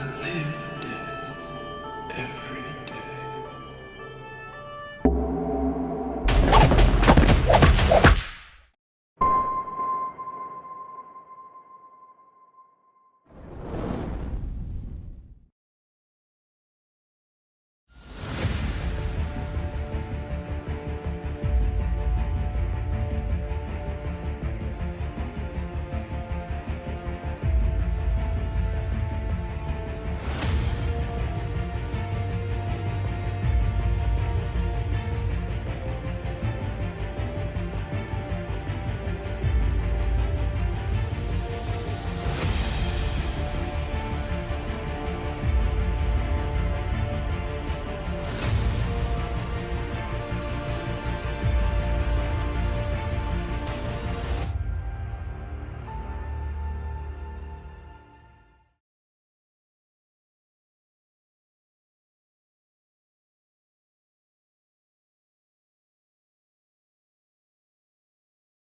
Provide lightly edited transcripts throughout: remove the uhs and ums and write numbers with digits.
live death every day.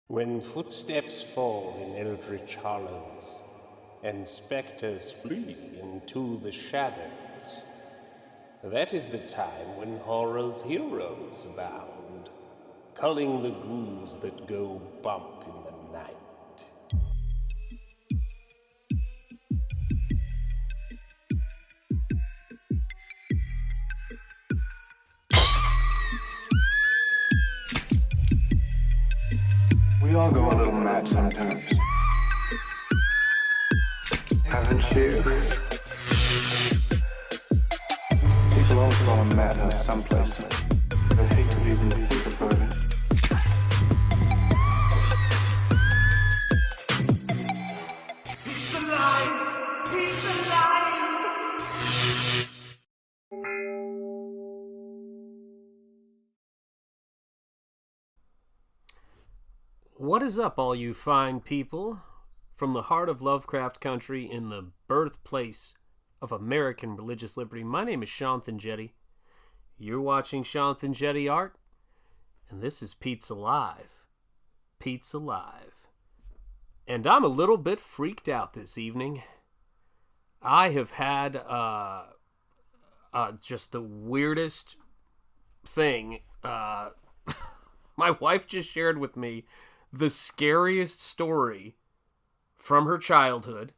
When footsteps fall in eldritch hollows, and spectres flee into the shadows, that is the time when horror's heroes abound, culling the ghouls that go bump in the night. We all go a little mad sometimes. Haven't you? People always go on madhouse someplace. I hate to even think about it. He's alive! He's alive! What is up, all you fine people? From the heart of Lovecraft country in the birthplace of American religious liberty, my name is Shanthan Jetty. You're watching Shanthan Jetty Art, and this is Pete's Alive. Pete's Alive. And I'm a little bit freaked out this evening. I have had just the weirdest thing. My wife just shared with me the scariest story from her childhood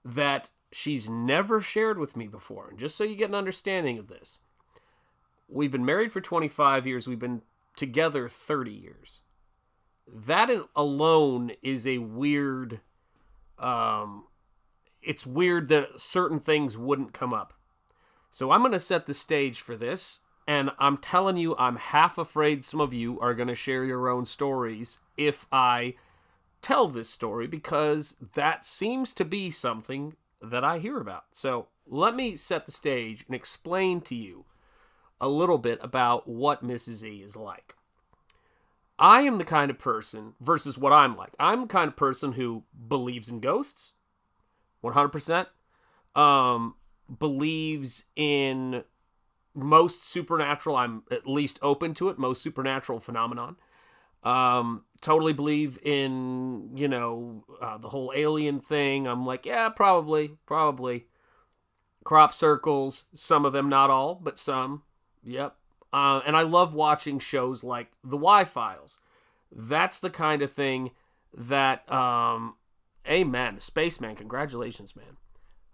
that she's never shared with me before. And just so you get an understanding of this, we've been married for 25 years. We've been together 30 years. That alone is a weird... it's weird that certain things wouldn't come up. So I'm going to set the stage for this. And I'm telling you, I'm half afraid some of you are going to share your own stories if I tell this story, because that seems to be something that I hear about. So let me set the stage and explain to you a little bit about what Mrs. E is like. I am the kind of person, versus what I'm like. I'm the kind of person who believes in ghosts, 100%. Believes in most supernatural, I'm at least open to it, most supernatural phenomenon. Totally believe in, the whole alien thing. I'm like, yeah, probably. Crop circles, some of them, not all, but some. Yep. And I love watching shows like The Y-Files. That's the kind of thing that, amen, Spaceman, congratulations, man.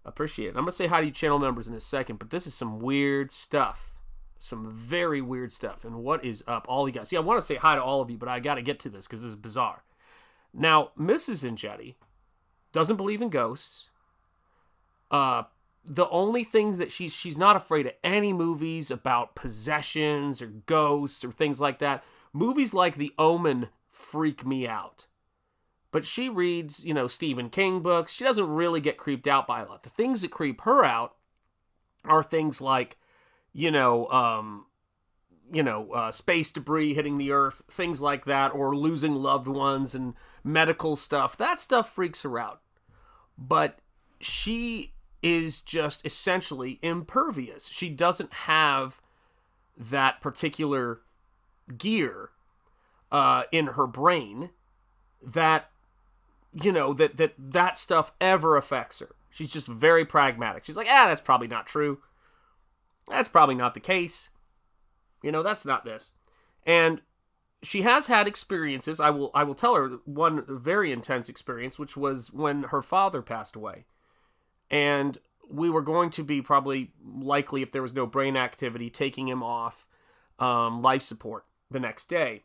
Appreciate it. I'm going to say hi to you channel members in a second, but this is some weird stuff. Some very weird stuff. And what is up, all you guys? See, I want to say hi to all of you, but I got to get to this because this is bizarre. Now, Mrs. Ingetti doesn't believe in ghosts. The only things that she's not afraid of any movies about possessions or ghosts or things like that. Movies like The Omen freak me out. But she reads, Stephen King books. She doesn't really get creeped out by a lot. The things that creep her out are things like, space debris hitting the earth, things like that, or losing loved ones and medical stuff. That stuff freaks her out. But she is just essentially impervious. She doesn't have that particular gear in her brain that that stuff ever affects her. She's just very pragmatic. She's like, that's probably not true. That's probably not the case. That's not this. And she has had experiences. I will tell her one very intense experience, which was when her father passed away. And we were going to be probably likely, if there was no brain activity, taking him off life support the next day.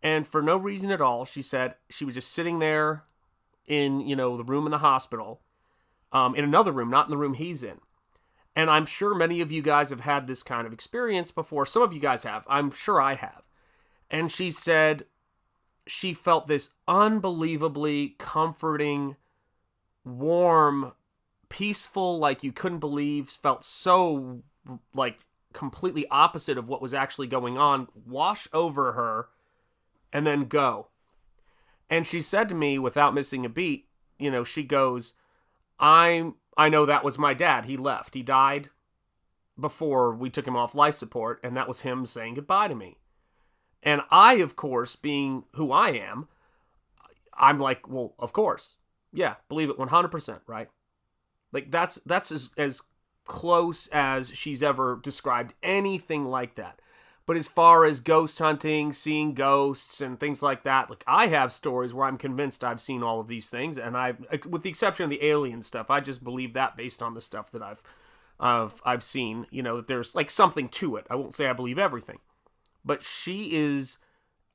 And for no reason at all, she said she was just sitting there in, the room in the hospital, in another room, not in the room he's in. And I'm sure many of you guys have had this kind of experience before. Some of you guys have. I'm sure I have. And she said she felt this unbelievably comforting, warm, peaceful, like you couldn't believe, felt so like completely opposite of what was actually going on, wash over her and then go. And she said to me without missing a beat, she goes, I know that was my dad. He left. He died before we took him off life support, and that was him saying goodbye to me. And I, of course, being who I am, I'm like, well, of course. Yeah, believe it 100%, right? Like, that's as close as she's ever described anything like that. But as far as ghost hunting, seeing ghosts and things like that, like, I have stories where I'm convinced I've seen all of these things, and with the exception of the alien stuff, I just believe that based on the stuff that I've seen, that there's like something to it. I won't say I believe everything, but she is.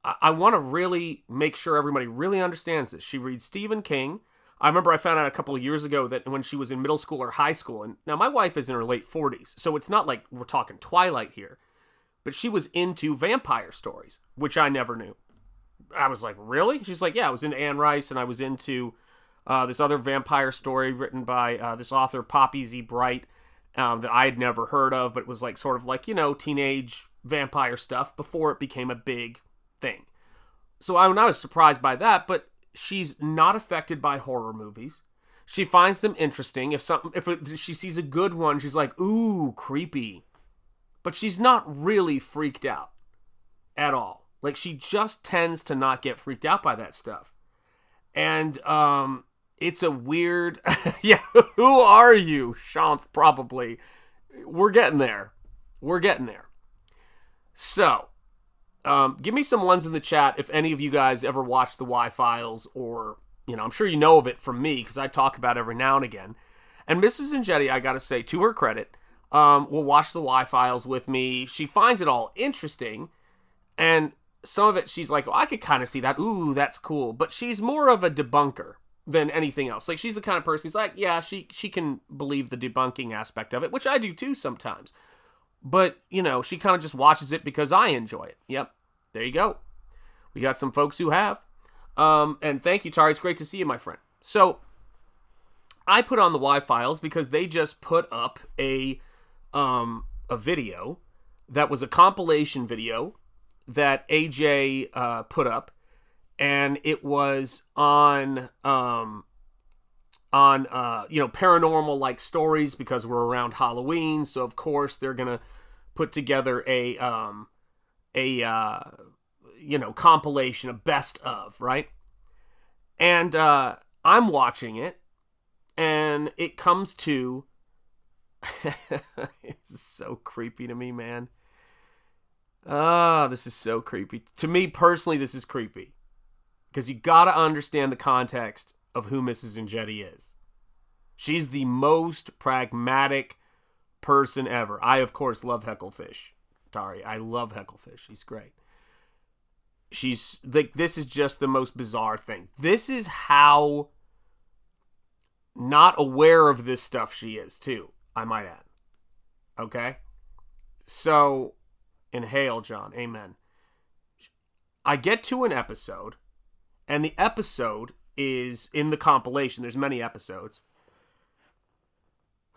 I want to really make sure everybody really understands this. She reads Stephen King. I remember I found out a couple of years ago that when she was in middle school or high school, and now my wife is in her late 40s, so it's not like we're talking Twilight here. But she was into vampire stories, which I never knew. I was like, really? She's like, yeah, I was into Anne Rice, and I was into this other vampire story written by this author, Poppy Z. Bright, that I had never heard of, but it was like sort of like, teenage vampire stuff before it became a big thing. So I was surprised by that, but she's not affected by horror movies. She finds them interesting. If she sees a good one, she's like, ooh, creepy. But she's not really freaked out at all. Like, she just tends to not get freaked out by that stuff. And it's a weird... yeah, who are you? Shanth, probably. We're getting there. So, give me some ones in the chat if any of you guys ever watched the Y-Files, or, I'm sure you know of it from me, because I talk about it every now and again. And Mrs. Ingetti, I gotta say, to her credit, will watch the Y-Files with me. She finds it all interesting, and some of it she's like, I could kind of see that. Ooh, that's cool. But she's more of a debunker than anything else. Like, she's the kind of person who's like, yeah, she can believe the debunking aspect of it, which I do too sometimes. But, she kind of just watches it because I enjoy it. Yep, there you go. We got some folks who have. And thank you, Tari. It's great to see you, my friend. So, I put on the Y-Files because they just put up a video that was a compilation video that AJ put up, and it was on paranormal like stories, because we're around Halloween, so of course they're gonna put together a compilation, a best of, right? And I'm watching it, and it comes to it's so creepy to me, man. This is so creepy. To me personally, this is creepy. Because you gotta understand the context of who Mrs. Ingetti is. She's the most pragmatic person ever. I, of course, love Hecklefish. Tari, I love Hecklefish. He's great. She's like, this is just the most bizarre thing. This is how not aware of this stuff she is, too, I might add. Okay? So, inhale, John. Amen. I get to an episode, and the episode is in the compilation. There's many episodes.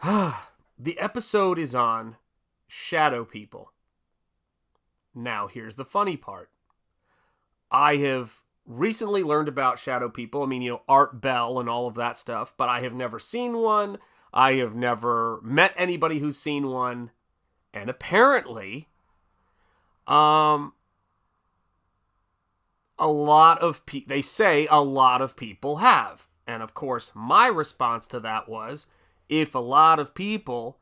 The episode is on shadow people. Now, here's the funny part. I have recently learned about shadow people. I mean, Art Bell and all of that stuff, but I have never seen one. I have never met anybody who's seen one. And apparently, they say a lot of people have. And of course, my response to that was, if a lot of people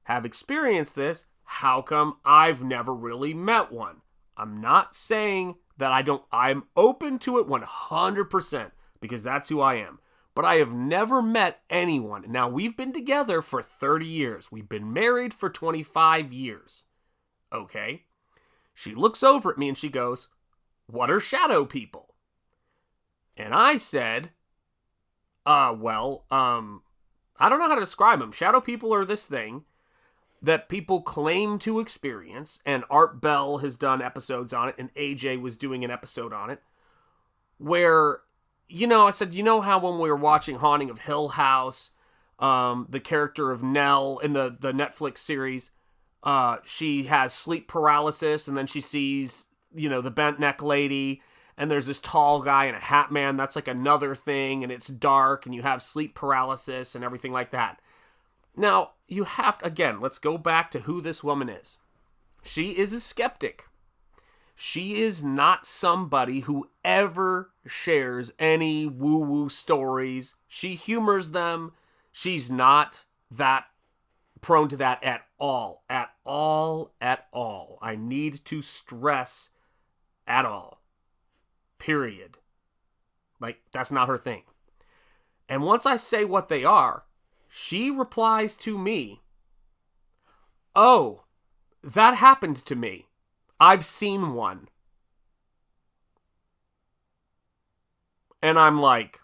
have experienced this, how come I've never really met one? I'm not saying that I'm open to it 100% because that's who I am. But I have never met anyone. Now, we've been together for 30 years. We've been married for 25 years. Okay? She looks over at me and she goes, "What are shadow people?" And I said, I don't know how to describe them. Shadow people are this thing that people claim to experience, and Art Bell has done episodes on it, and AJ was doing an episode on it, where, I said, how when we were watching Haunting of Hill House, the character of Nell in the Netflix series, she has sleep paralysis, and then she sees, the bent neck lady, and there's this tall guy in a hat man, that's like another thing, and it's dark, and you have sleep paralysis and everything like that. Now, you have to, again, let's go back to who this woman is. She is a skeptic. She is not somebody who ever shares any woo-woo stories. She humors them. She's not that prone to that at all. At all, at all. I need to stress at all. Period. Like, that's not her thing. And once I say what they are, she replies to me, "Oh, that happened to me. I've seen one." And I'm like,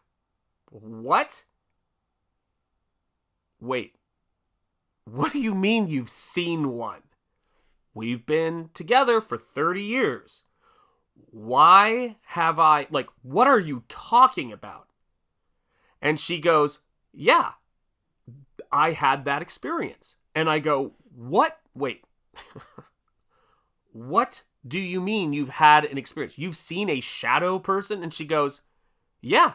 what? Wait, what do you mean you've seen one? We've been together for 30 years. Why have I, what are you talking about? And she goes, "Yeah, I had that experience." And I go, "What? Wait. What do you mean you've had an experience? You've seen a shadow person?" And she goes, Yeah,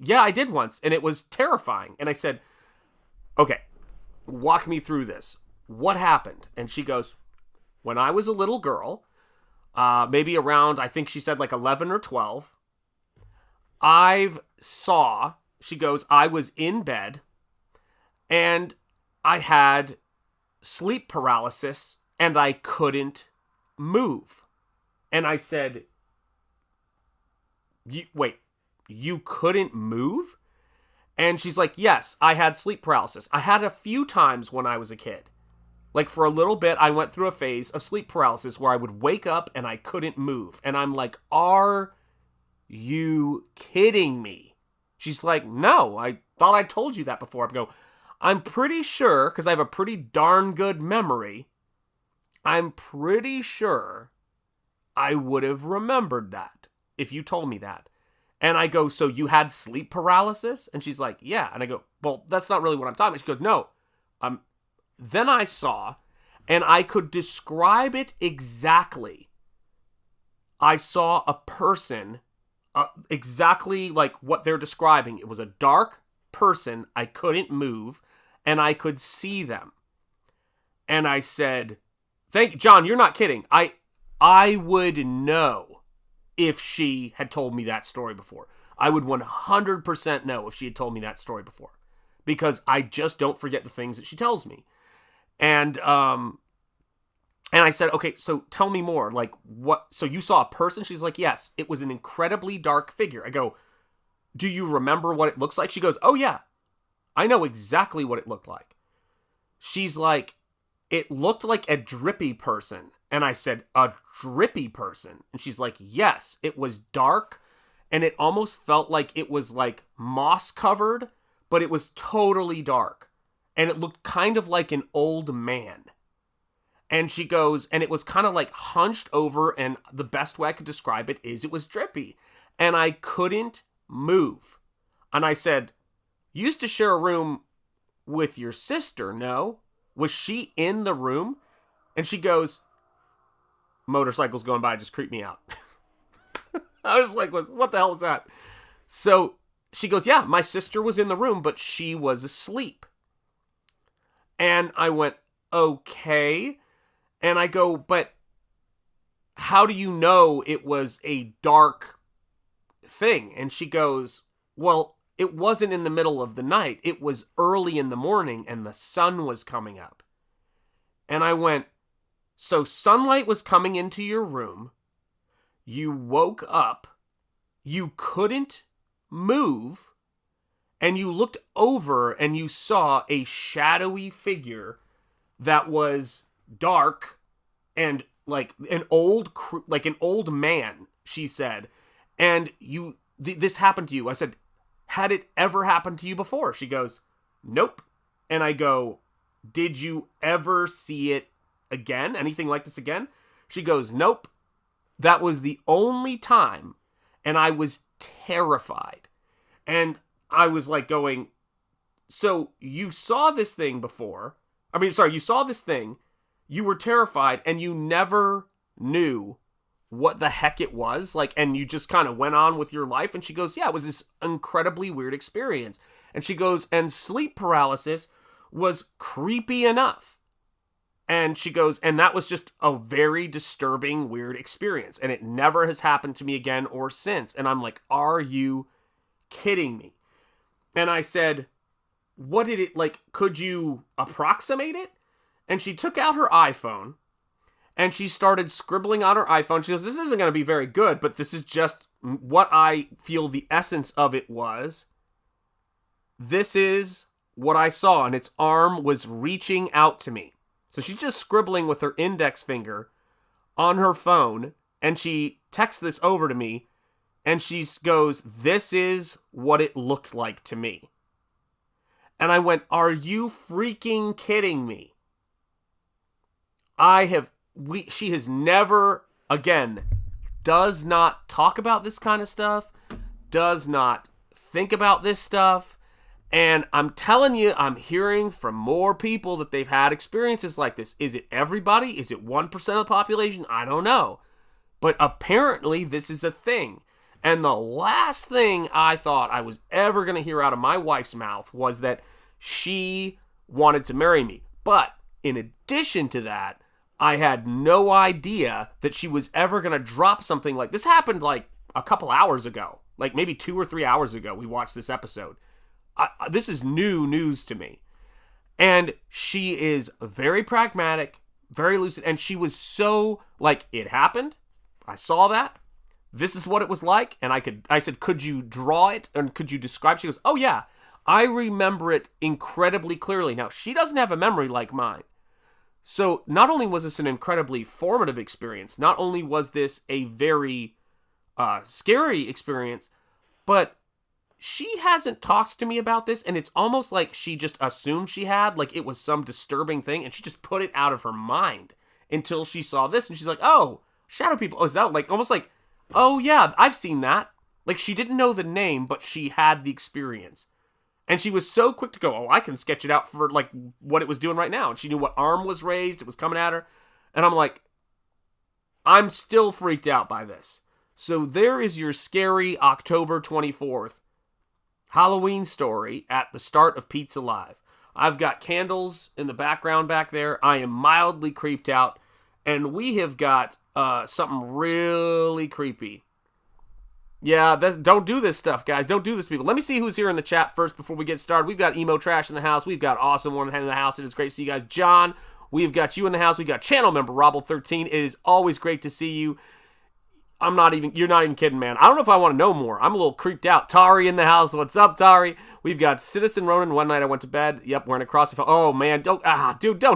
I did once, and it was terrifying." And I said, "Okay, walk me through this. What happened?" And she goes, "When I was a little girl, maybe around, I think she said 11 or 12, she goes, I was in bed, and I had sleep paralysis, and I couldn't move." And I said, "Wait, you couldn't move?" And she's like, "Yes, I had sleep paralysis. I had a few times when I was a kid. For a little bit, I went through a phase of sleep paralysis where I would wake up and I couldn't move." And I'm like, "Are you kidding me?" She's like, "No, I thought I told you that before." I go, "I'm pretty sure, because I have a pretty darn good memory, I'm pretty sure I would have remembered that if you told me that." And I go, "So you had sleep paralysis?" And she's like, "Yeah." And I go, "Well, that's not really what I'm talking about." She goes, "No." Then I saw, and I could describe it exactly. I saw a person, exactly like what they're describing. It was a dark person. I couldn't move, and I could see them. And I said, "Thank you, John, you're not kidding. I would know if she had told me that story before. I would 100% know if she had told me that story before, because I just don't forget the things that she tells me." And I said, "Okay, so tell me more. What? So you saw a person?" She's like, "Yes, it was an incredibly dark figure." I go, "Do you remember what it looks like?" She goes, "Oh yeah, I know exactly what it looked like." She's like, "It looked like a drippy person." And I said, "A drippy person?" And she's like, "Yes, it was dark, and it almost felt like it was moss covered, but it was totally dark. And it looked kind of like an old man." And she goes, and it was kind of hunched over, and the best way I could describe it is it was drippy. And I couldn't move. And I said, "You used to share a room with your sister, no? Was she in the room?" And she goes, "Motorcycles going by just creeped me out." I was like, what the hell was that? So she goes, "Yeah, my sister was in the room, but she was asleep." And I went, "Okay." And I go, "But how do you know it was a dark thing. And she goes, well, it wasn't in the middle of the night. It was early in the morning and the sun was coming up. And I went, so sunlight was coming into your room. You woke up. You couldn't move. And you looked over and you saw a shadowy figure that was dark and like an old man, she said. And this happened to you. I said, had it ever happened to you before? She goes, nope. And I go, did you ever see it again? Anything like this again? She goes, nope. That was the only time. And I was terrified. And I was like going, so you saw this thing before. You saw this thing. You were terrified and you never knew what the heck it was. Like, and you just kind of went on with your life. And she goes, yeah, it was this incredibly weird experience. And she goes, and sleep paralysis was creepy enough. And she goes, and that was just a very disturbing, weird experience. And it never has happened to me again or since. And I'm like, are you kidding me? And I said, what did it, like, could you approximate it? And she took out her iPhone and she started scribbling on her iPhone. She goes, this isn't going to be very good, but this is just what I feel the essence of it was. This is what I saw, and its arm was reaching out to me. So she's just scribbling with her index finger on her phone, and she texts this over to me, and she goes, this is what it looked like to me. And I went, are you freaking kidding me? She has never, again, does not talk about this kind of stuff, does not think about this stuff. And I'm telling you, I'm hearing from more people that they've had experiences like this. Is it everybody? Is it 1% of the population? I don't know. But apparently this is a thing. And the last thing I thought I was ever going to hear out of my wife's mouth was that she wanted to marry me. But in addition to that, I had no idea that she was ever going to drop something like this. Happened like a couple hours ago, like maybe 2 or 3 hours ago. We watched this episode. This is new news to me. And she is very pragmatic, very lucid. And she was so like, it happened. I saw that. This is what it was like. And I said, could you draw it? And could you describe? She goes, oh yeah, I remember it incredibly clearly. Now, she doesn't have a memory like mine. So not only was this an incredibly formative experience, not only was this a very scary experience, but she hasn't talked to me about this, and it's almost like she just assumed she had, like it was some disturbing thing, and she just put it out of her mind until she saw this, and she's like, oh, shadow people. Oh, is that like, almost like, oh yeah, I've seen that. Like she didn't know the name, but she had the experience. And she was so quick to go, oh, I can sketch it out for like what it was doing right now. And she knew what arm was raised, it was coming at her. And I'm like, I'm still freaked out by this. So there is your scary October 24th Halloween story at the start of Pizza Live. I've got candles in the background back there. I am mildly creeped out. And we have got something really creepy. Yeah, don't do this stuff, guys. Don't do this, people. Let me see who's here in the chat first before we get started. We've got Emo Trash in the house. We've got Awesome One in the house. It is great to see you guys. John, we've got you in the house. We've got channel member Robble13. It is always great to see you. You're not even kidding, man. I don't know if I want to know more. I'm a little creeped out. Tari in the house. What's up, Tari? We've got Citizen Ronan. One night I went to bed. Yep, wearing a cross. Oh, man. Don't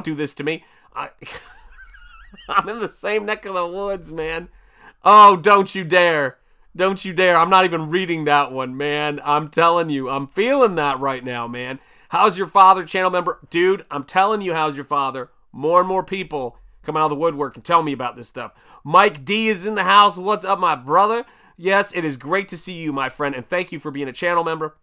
do this to me. I'm in the same neck of the woods, man. Oh, don't you dare. Don't you dare. I'm not even reading that one, man. I'm telling you. I'm feeling that right now, man. How's your father, channel member? Dude, I'm telling you, how's your father? More and more people come out of the woodwork and tell me about this stuff. Mike D is in the house. What's up, my brother? Yes, it is great to see you, my friend, and thank you for being a channel member.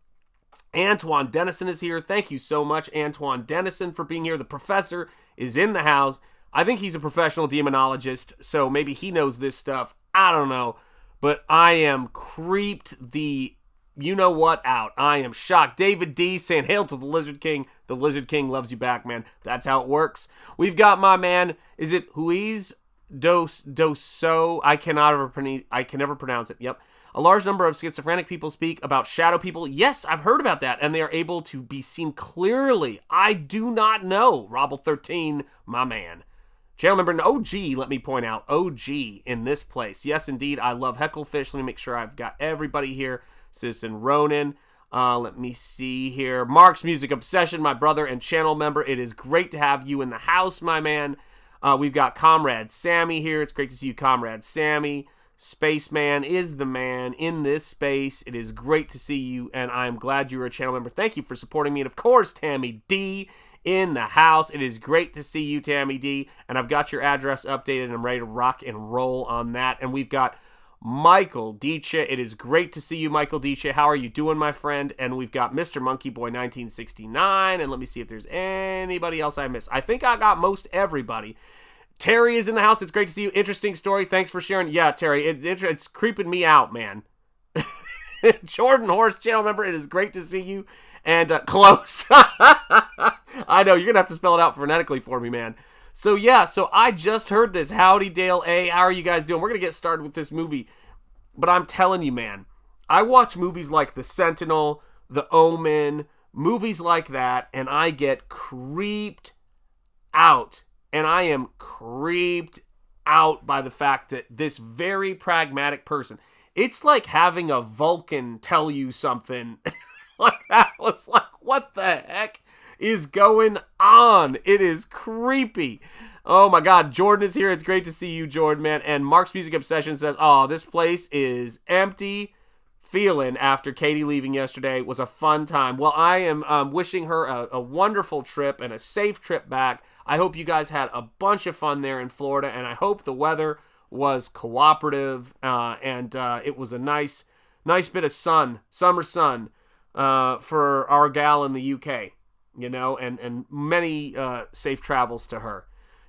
Antoine Dennison is here. Thank you so much, Antoine Dennison, for being here. The professor is in the house. I think he's a professional demonologist, so maybe he knows this stuff. I don't know. But I am creeped the you-know-what out. I am shocked. David D saying, hail to the Lizard King. The Lizard King loves you back, man. That's how it works. We've got my man, is it Huiz Doso? I can never pronounce it. Yep. A large number of schizophrenic people speak about shadow people. Yes, I've heard about that, and they are able to be seen clearly. I do not know. Robble13, my man. Channel member and OG, let me point out, OG in this place. Yes, indeed, I love Hecklefish. Let me make sure I've got everybody here. Citizen Ronan. Let me see here. Mark's Music Obsession, my brother and channel member. It is great to have you in the house, my man. We've got Comrade Sammy here. It's great to see you, Comrade Sammy. Spaceman is the man in this space. It is great to see you, and I'm glad you're a channel member. Thank you for supporting me. And, of course, Tammy D in the house. It is great to see you, Tammy D. And I've got your address updated, and I'm ready to rock and roll on that. And we've got Michael Dice. It is great to see you, Michael Dice. How are you doing, my friend? And we've got Mr. Monkey Boy 1969. And let me see if there's anybody else I missed. I think I got most everybody. Terry is in the house. It's great to see you. Interesting story. Thanks for sharing. Yeah, Terry, it's creeping me out, man. Jordan Horse, channel member, it is great to see you. And close. I know, you're going to have to spell it out phonetically for me, man. So, yeah, so I just heard this. Howdy, Dale A. How are you guys doing? We're going to get started with this movie. But I'm telling you, man, I watch movies like The Sentinel, The Omen, movies like that, and I get creeped out. And I am creeped out by the fact that this very pragmatic person, it's like having a Vulcan tell you something like that. Was like, what the heck is going on? It is creepy. Oh my God, Jordan is here. It's great to see you, Jordan, man. And Mark's Music Obsession says, oh, this place is empty. Feeling after Katie leaving yesterday was a fun time. Well, I am wishing her a wonderful trip and a safe trip back. I hope you guys had a bunch of fun there in Florida, and I hope the weather was cooperative, and it was a nice bit of sun, summer sun, for our gal in the UK, you know, and many safe travels to her.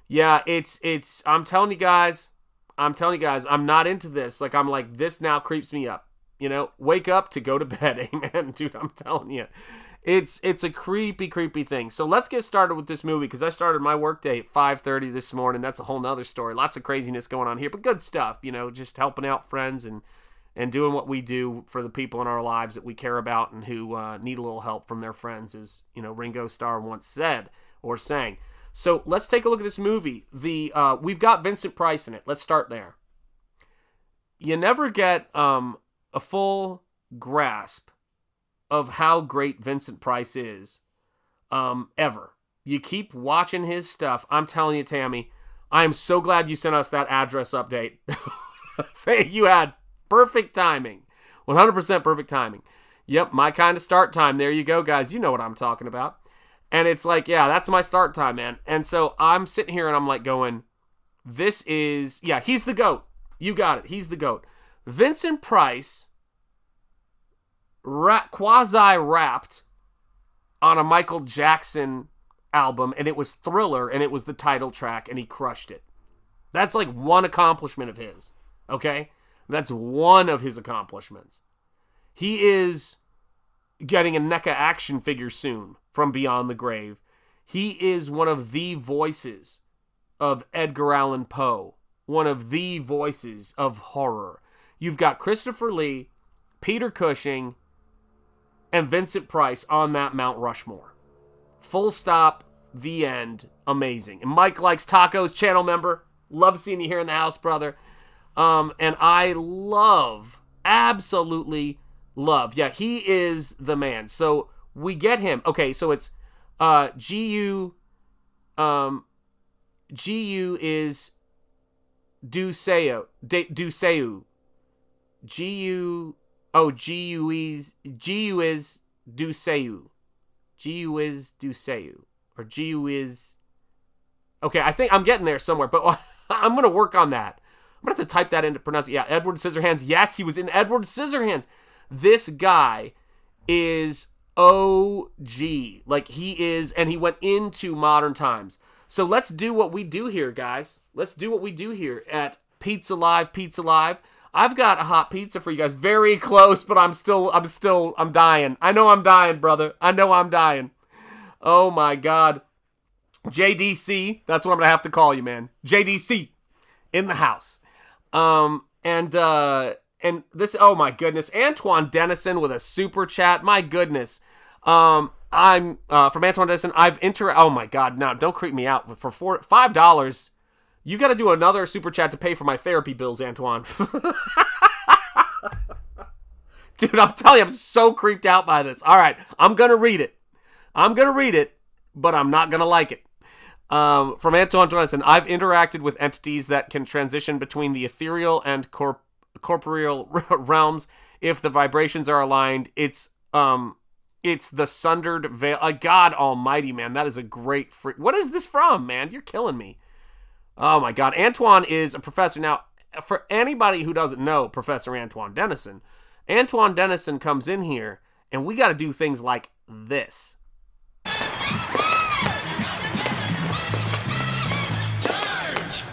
Yeah, it's. I'm telling you guys, I'm not into this. Like, I'm like, this now creeps me up. You know, wake up to go to bed. Amen, dude, I'm telling you. It's a creepy thing. So let's get started with this movie, because I started my workday at 5:30 this morning. That's a whole nother story. Lots of craziness going on here, but good stuff, you know, just helping out friends and doing what we do for the people in our lives that we care about and who need a little help from their friends, as, you know, Ringo Starr once said or sang. So let's take a look at this movie. We've got Vincent Price in it. Let's start there. You never get a full grasp of how great Vincent Price is, ever. You keep watching his stuff. I'm telling you, Tammy, I am so glad you sent us that address update. You had perfect timing. 100% perfect timing. Yep, my kind of start time. There you go, guys. You know what I'm talking about. And it's like, yeah, that's my start time, man. And so I'm sitting here and I'm like going, this is, yeah, he's the GOAT. You got it. He's the GOAT. Vincent Price quasi-rapped on a Michael Jackson album, and it was Thriller, and it was the title track, and he crushed it. That's like one accomplishment of his, okay? That's one of his accomplishments. He is getting a NECA action figure soon from Beyond the Grave. He is one of the voices of Edgar Allan Poe, one of the voices of horror. You've got Christopher Lee, Peter Cushing, and Vincent Price on that Mount Rushmore. Full stop, the end. Amazing. And Mike Likes Tacos, channel member. Love seeing you here in the house, brother. And I love, absolutely love. Yeah, he is the man. So we get him. Okay, so it's GU is Duseu. GU is Duseu. GU is Duseu. Or GU is... Okay, I think I'm getting there somewhere, but I'm going to work on that. I'm going to have to type that into pronounce. Yeah, Edward Scissorhands. Yes, he was in Edward Scissorhands. This guy is OG. Like, he is, and he went into modern times. So let's do what we do here, guys. Let's do what we do here at Pizza Live, Pizza Live. I've got a hot pizza for you guys. Very close, but I'm dying. I know I'm dying, brother. I know I'm dying. Oh my God. JDC, that's what I'm going to have to call you, man. JDC in the house. And And this, oh my goodness, Antoine Dennison with a super chat. My goodness. I'm from Antoine Dennison. Oh my God, no, don't creep me out. For $5, you got to do another super chat to pay for my therapy bills, Antoine. Dude, I'm telling you, I'm so creeped out by this. All right, I'm going to read it. But I'm not going to like it. From Antoine Dennison, I've interacted with entities that can transition between the ethereal and corporeal realms if the vibrations are aligned. It's the sundered veil. God almighty, man, that is a great what is this from, man? You're killing me. Oh my God. Antoine is a professor. Now, for anybody who doesn't know Professor Antoine Dennison comes in here and we got to do things like this. Charge!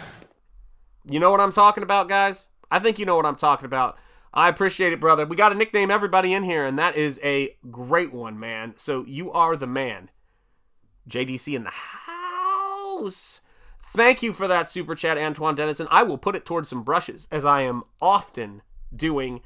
You know what I'm talking about, guys? I think you know what I'm talking about. I appreciate it, brother. We got to nickname everybody in here, and that is a great one, man. So you are the man. JDC in the house. Thank you for that super chat, Antoine Dennison. I will put it towards some brushes, as I am often doing.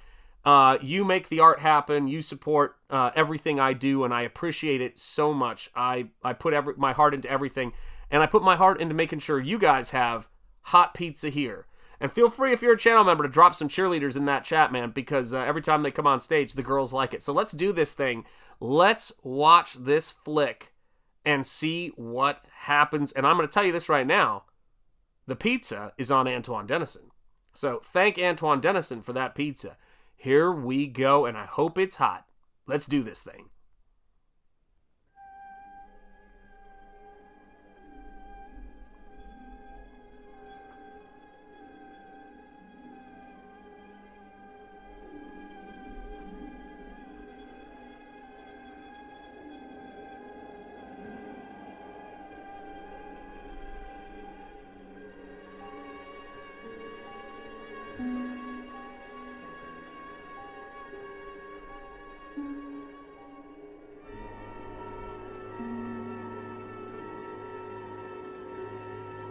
You make the art happen. You support everything I do, and I appreciate it so much. I put my heart into everything, and I put my heart into making sure you guys have hot pizza here. And feel free, if you're a channel member, to drop some cheerleaders in that chat, man, because every time they come on stage, the girls like it. So let's do this thing. Let's watch this flick and see what happens. And I'm going to tell you this right now. The pizza is on Antoine Dennison. So thank Antoine Dennison for that pizza. Here we go, and I hope it's hot. Let's do this thing.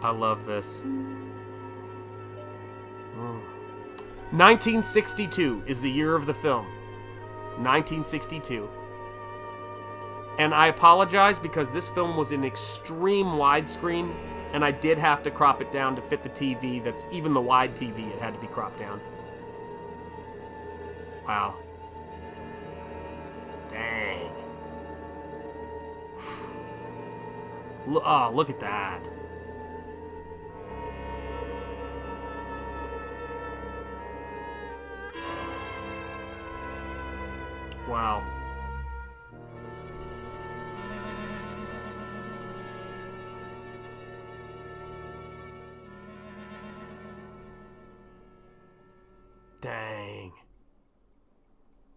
I love this. 1962 is the year of the film. 1962. And I apologize because this film was in extreme widescreen, and I did have to crop it down to fit the TV. That's even the wide TV, it had to be cropped down. Wow. Dang. Oh, look at that. Wow. Dang.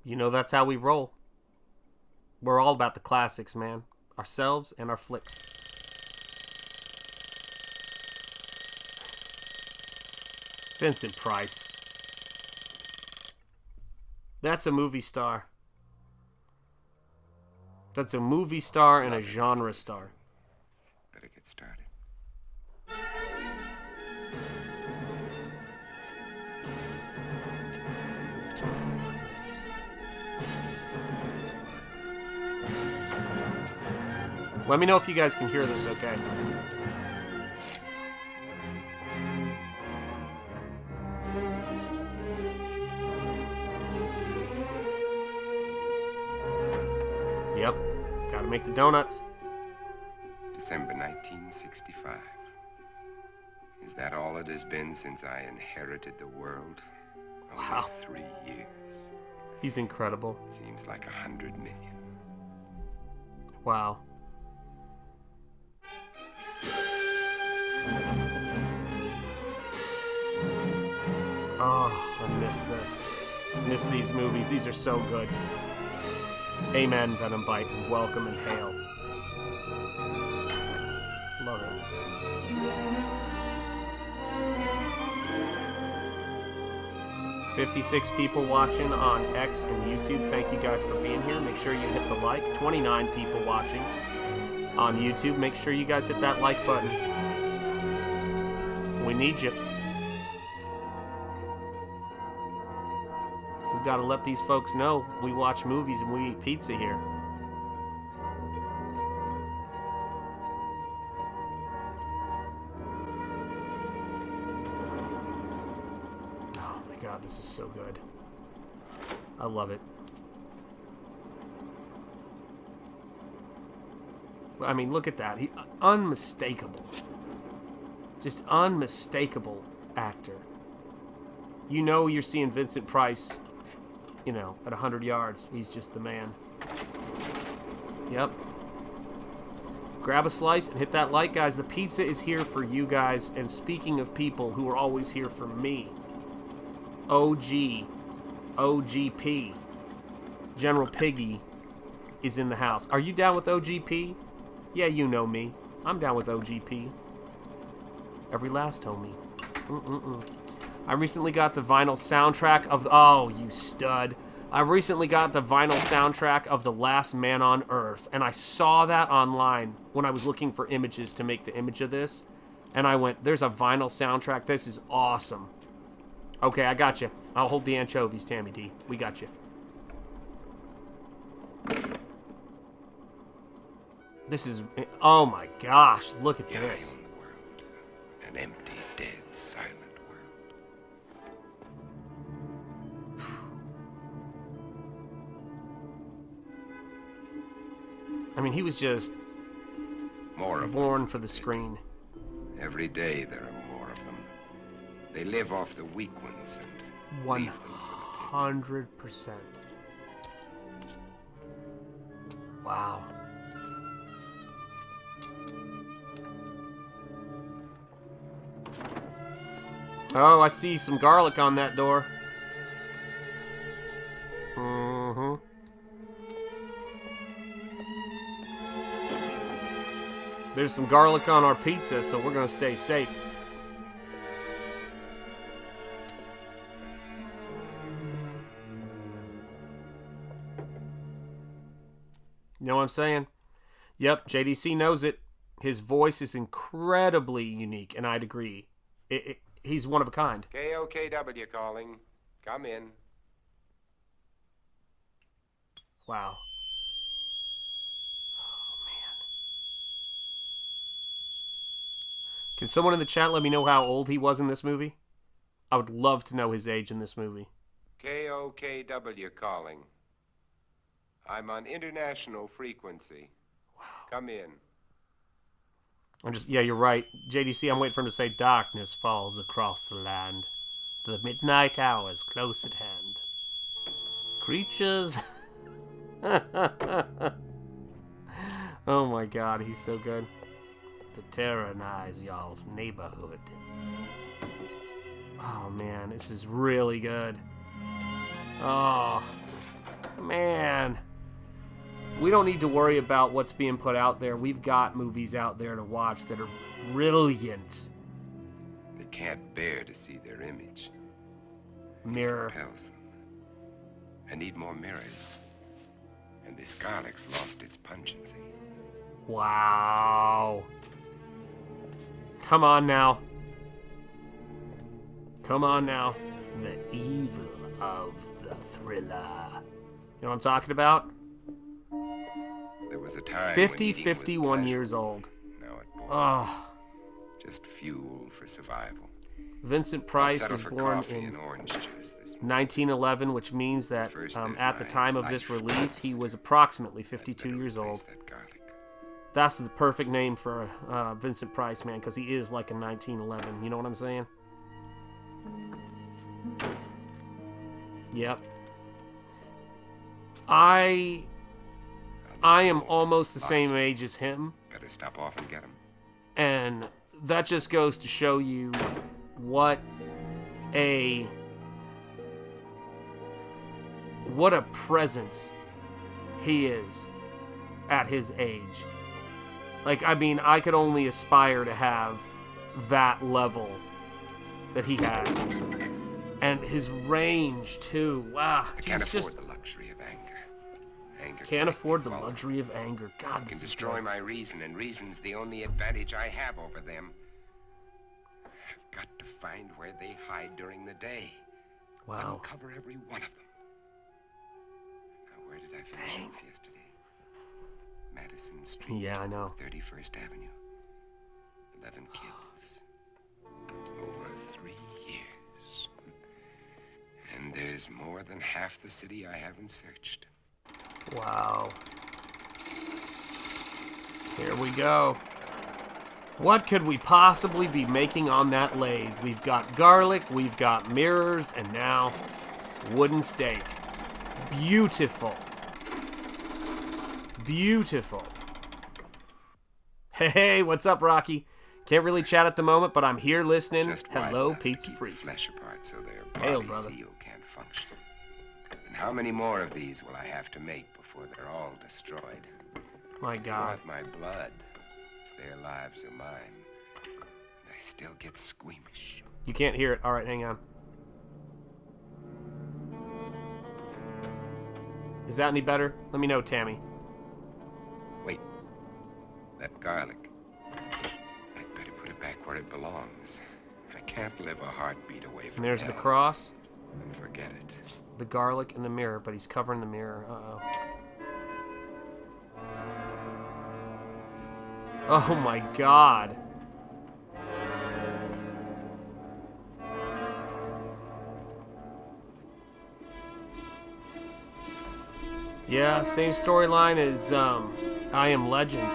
You know, that's how we roll. We're all about the classics, man. Ourselves and our flicks. Vincent Price. That's a movie star. That's a movie star and a genre star. Better get started. Let me know if you guys can hear this okay. Yep, gotta make the donuts. December 1965. Is that all it has been since I inherited the world? Wow. Only 3 years. He's incredible. Seems like 100 million. Wow. Oh, I miss this. Miss these movies. These are so good. Amen, Venom Bite, and welcome and hail. Love it. "56 people watching on X and YouTube. Thank you guys for being here. Make sure you hit the like. 29 people watching on YouTube. Make sure you guys hit that like button. We need you. We've got to let these folks know we watch movies and we eat pizza here. Oh my god, this is so good. I love it. I mean, look at that. Unmistakable. Just unmistakable actor. You know you're seeing Vincent Price, you know, at 100 yards. He's just the man. Yep. Grab a slice and hit that like, guys. The pizza is here for you guys. And speaking of people who are always here for me, OG, OGP, General Piggy is in the house. Are you down with OGP? Yeah, you know me. I'm down with OGP. Every last homie. I recently got the vinyl soundtrack of... Oh, you stud. I recently got the vinyl soundtrack of The Last Man on Earth, and I saw that online when I was looking for images to make the image of this, and I went, there's a vinyl soundtrack. This is awesome. Okay, I got you. I'll hold the anchovies, Tammy D. We got you. This is... Oh my gosh, look at this. World, an empty, dead, silent world. I mean, he was just More of born for the screen. them. Every day there are more of them. They live off the weak ones and 100%. Wow. Oh, I see some garlic on that door. Mm-hmm. There's some garlic on our pizza, so we're gonna stay safe. You know what I'm saying? Yep, JDC knows it. His voice is incredibly unique, and I'd agree. He's one of a kind. KOKW calling. Come in. Wow. Oh, man. Can someone in the chat let me know how old he was in this movie? I would love to know his age in this movie. KOKW calling. I'm on international frequency. Wow. Come in. Yeah, you're right. JDC, I'm waiting for him to say, darkness falls across the land. The midnight hour is close at hand. Creatures... Oh my god, he's so good. To terrorize y'all's neighborhood. Oh man, this is really good. Oh, man. We don't need to worry about what's being put out there. We've got movies out there to watch that are brilliant. They can't bear to see their image. Mirror. Repels them. I need more mirrors. And this garlic's lost its pungency. Wow. Come on now. Come on now. The evil of the thriller. You know what I'm talking about? There was a time 50, 51 years old. Now it bores. Oh. Just fuel for survival. Vincent I'll Price settle was for born coffee in and orange juice this morning. 1911, which means that First there's at the my time of this life. release, he was approximately I'd 52 better years replace old. that garlic. That's the perfect name for Vincent Price, man, because he is like a 1911. You know what I'm saying? Yep. I am almost the same age as him, Better stop off and get him. and that just goes to show you what a presence he is at his age. Like, I mean, I could only aspire to have that level that he has. And his range, too. Wow. I can't afford the luxury of anger. Anger Can't afford the follow. luxury of anger. God, Can this is destroy good. my reason, and reason's the only advantage I have over them. I've got to find where they hide during the day. Wow. Uncover every one of them. Where did I finish off yesterday? Madison Street. Yeah, I know. 31st Avenue. 11 kills. Over 3 years. And there's more than half the city I haven't searched. Wow. Here we go. What could we possibly be making on that lathe? We've got garlic, we've got mirrors, and now wooden stake. Beautiful. Beautiful. Hey, what's up, Rocky? Can't really chat at the moment, but I'm here listening. Just Hello, wide Pizza enough to keep Freaks. the flesh apart so their Hail, body brother. seal can't function. And how many more of these will I have to make before they're all destroyed? My They God. want my blood. It's their lives or mine. And I still get squeamish. You can't hear it. All right, hang on. Is that any better? Let me know, Tammy. Wait. That garlic. I'd better put it back where it belongs. I can't live a heartbeat away from And there's the hell cross, and forget it. the garlic, and the mirror, but he's covering the mirror. Uh-oh. Oh my God. Yeah, same storyline as I Am Legend.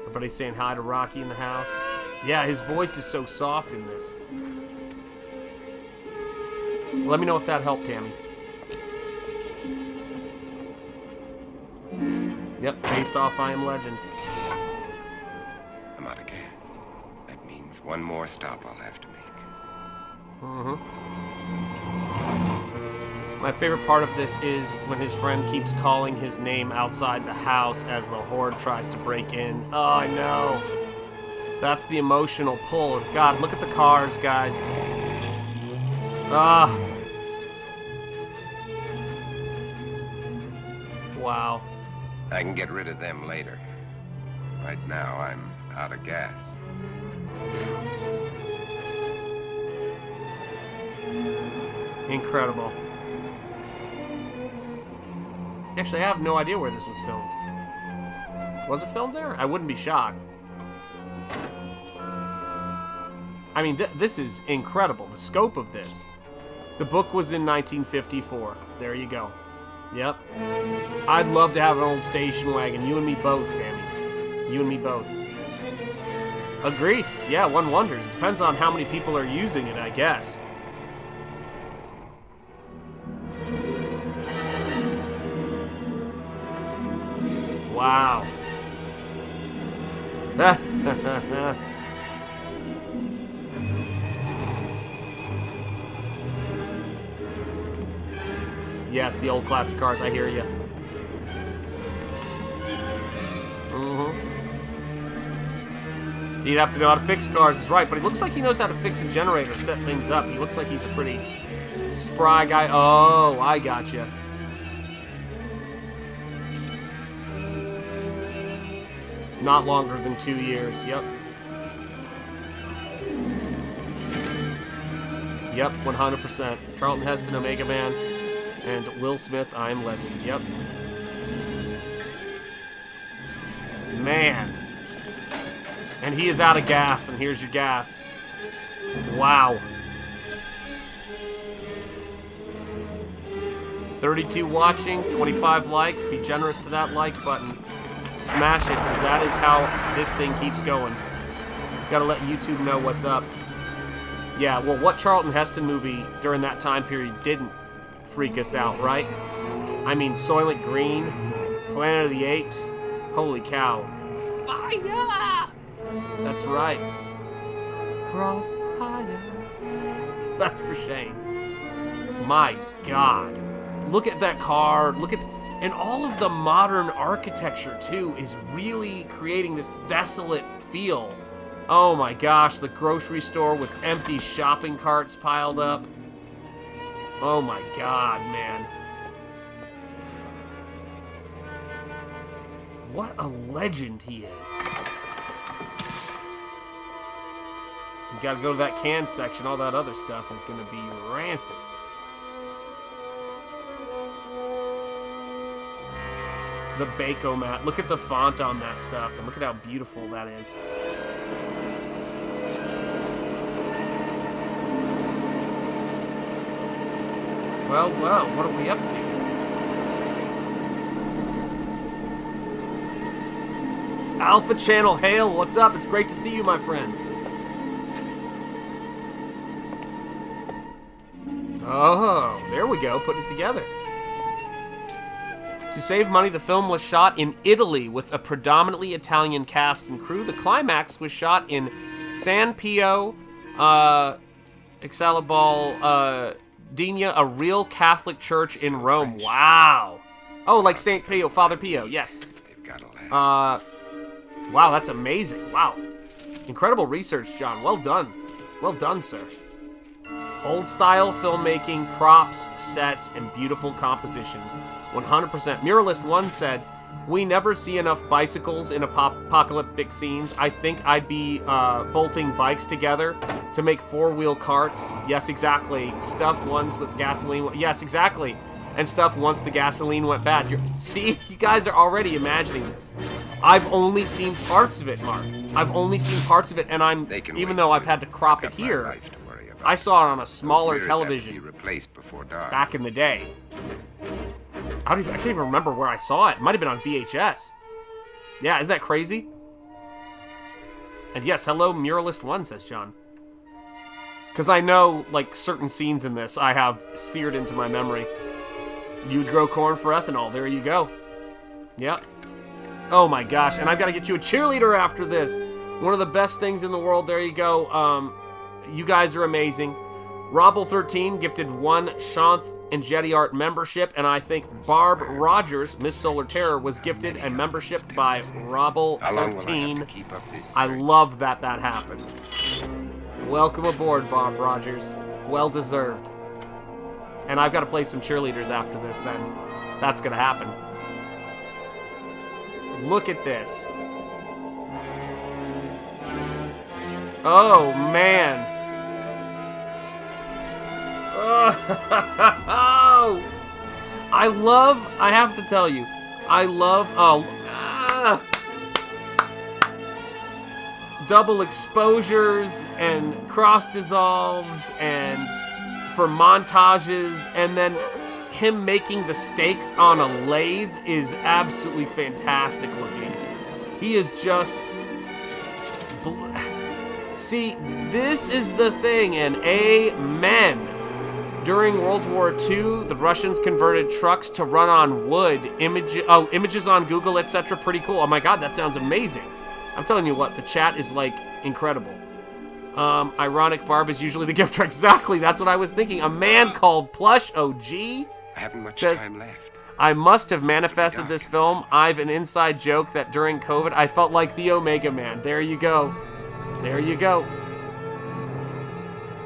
Everybody's saying hi to Rocky in the house. Yeah, his voice is so soft in this. Let me know if that helped, Tammy. Yep, based off I Am Legend. I'm out of gas. That means one more stop I'll have to make. My favorite part of this is when his friend keeps calling his name outside the house as the horde tries to break in. Oh, I know. That's the emotional pull. God, look at the cars, guys. Ah. Wow. I can get rid of them later. Right now, I'm out of gas. Incredible. Actually, I have no idea where this was filmed. Was it filmed there? I wouldn't be shocked. I mean, this is incredible. The scope of this. The book was in 1954. There you go. Yep. I'd love to have an old station wagon. You and me both, Tammy. You and me both. Agreed. Yeah, one wonders. It depends on how many people are using it, I guess. Wow. Yes, the old classic cars, I hear you. He'd have to know how to fix cars, is right, but he looks like he knows how to fix a generator, set things up. He looks like he's a pretty spry guy. Oh, I gotcha. Not longer than 2 years, yep. Yep, 100%. Charlton Heston, Omega Man, and Will Smith, I Am Legend, yep. Man. And he is out of gas, and here's your gas. Wow. 32 watching, 25 likes. Be generous to that like button. Smash it, because that is how this thing keeps going. Gotta let YouTube know what's up. Yeah, well, what Charlton Heston movie during that time period didn't freak us out, right? I mean, Soylent Green, Planet of the Apes, holy cow. Fire! That's right. Crossfire. That's for Shane. My God. Look at that car. Look at... And all of the modern architecture, too, is really creating this desolate feel. Oh my gosh, the grocery store with empty shopping carts piled up. Oh my God, man. What a legend he is. You gotta go to that can section. All that other stuff is gonna be rancid. The Bako mat. Look at the font on that stuff, and look at how beautiful that is. Well, what are we up to? Alpha Channel Hail, what's up? It's great to see you, my friend. Oh, there we go. Put it together. To save money, the film was shot in Italy with a predominantly Italian cast and crew. The climax was shot in San Pio Exalibal Dina, a real Catholic church in Rome. Wow. Oh, like St. Pio, Father Pio, yes. Wow, that's amazing. Wow. Incredible research, John. Well done. Well done, sir. Old style filmmaking, props, sets, and beautiful compositions. 100%. Muralist 1 said, we never see enough bicycles in apocalyptic scenes. I think I'd be bolting bikes together to make four-wheel carts. Yes, exactly. Stuff ones with gasoline. Yes, exactly. And stuff once the gasoline went bad. See, you guys are already imagining this. I've only seen parts of it, Mark. I've only seen parts of it, and even though I've had to crop it here, I saw it on a smaller television back in the day. I can't even remember where I saw it. It might have been on VHS. Yeah, isn't that crazy? And yes, hello, Muralist 1, says John. Because I know, like, certain scenes in this I have seared into my memory. You'd grow corn for ethanol. There you go. Yep. Oh my gosh, and I've got to get you a cheerleader after this. One of the best things in the world. There you go. You guys are amazing. Robble13 gifted 1 Shanth and Jetty Art membership, and I think Barb Rogers, Miss Solar Terror, was gifted a membership by Robble13. I love that happened. Welcome aboard, Bob Rogers. Well deserved. And I've got to play some cheerleaders after this then. That's going to happen. Look at this. Oh, man. Oh, I have to tell you, double exposures and cross dissolves and for montages, and then him making the stakes on a lathe is absolutely fantastic looking. He is just... See, this is the thing, and amen. During World War II, the Russians converted trucks to run on wood. Images on Google, etc. Pretty cool. Oh my god, that sounds amazing. I'm telling you what, the chat is, like, incredible. Ironic Barb is usually the gifter. Exactly, that's what I was thinking. A man called Plush OG I haven't much says, time left. I must have manifested this film. I've an inside joke that during COVID, I felt like the Omega Man. There you go. There you go.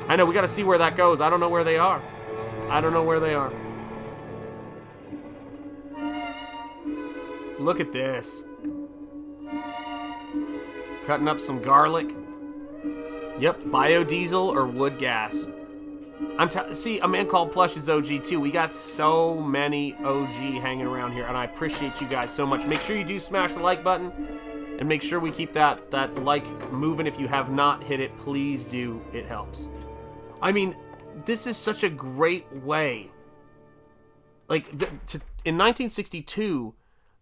I know, we gotta see where that goes. I don't know where they are. I don't know where they are. Look at this. Cutting up some garlic. Yep, biodiesel or wood gas. See, a man called Plush is OG too. We got so many OG hanging around here, and I appreciate you guys so much. Make sure you do smash the like button, and make sure we keep that like moving. If you have not hit it, please do. It helps. I mean, this is such a great way. Like, in 1962,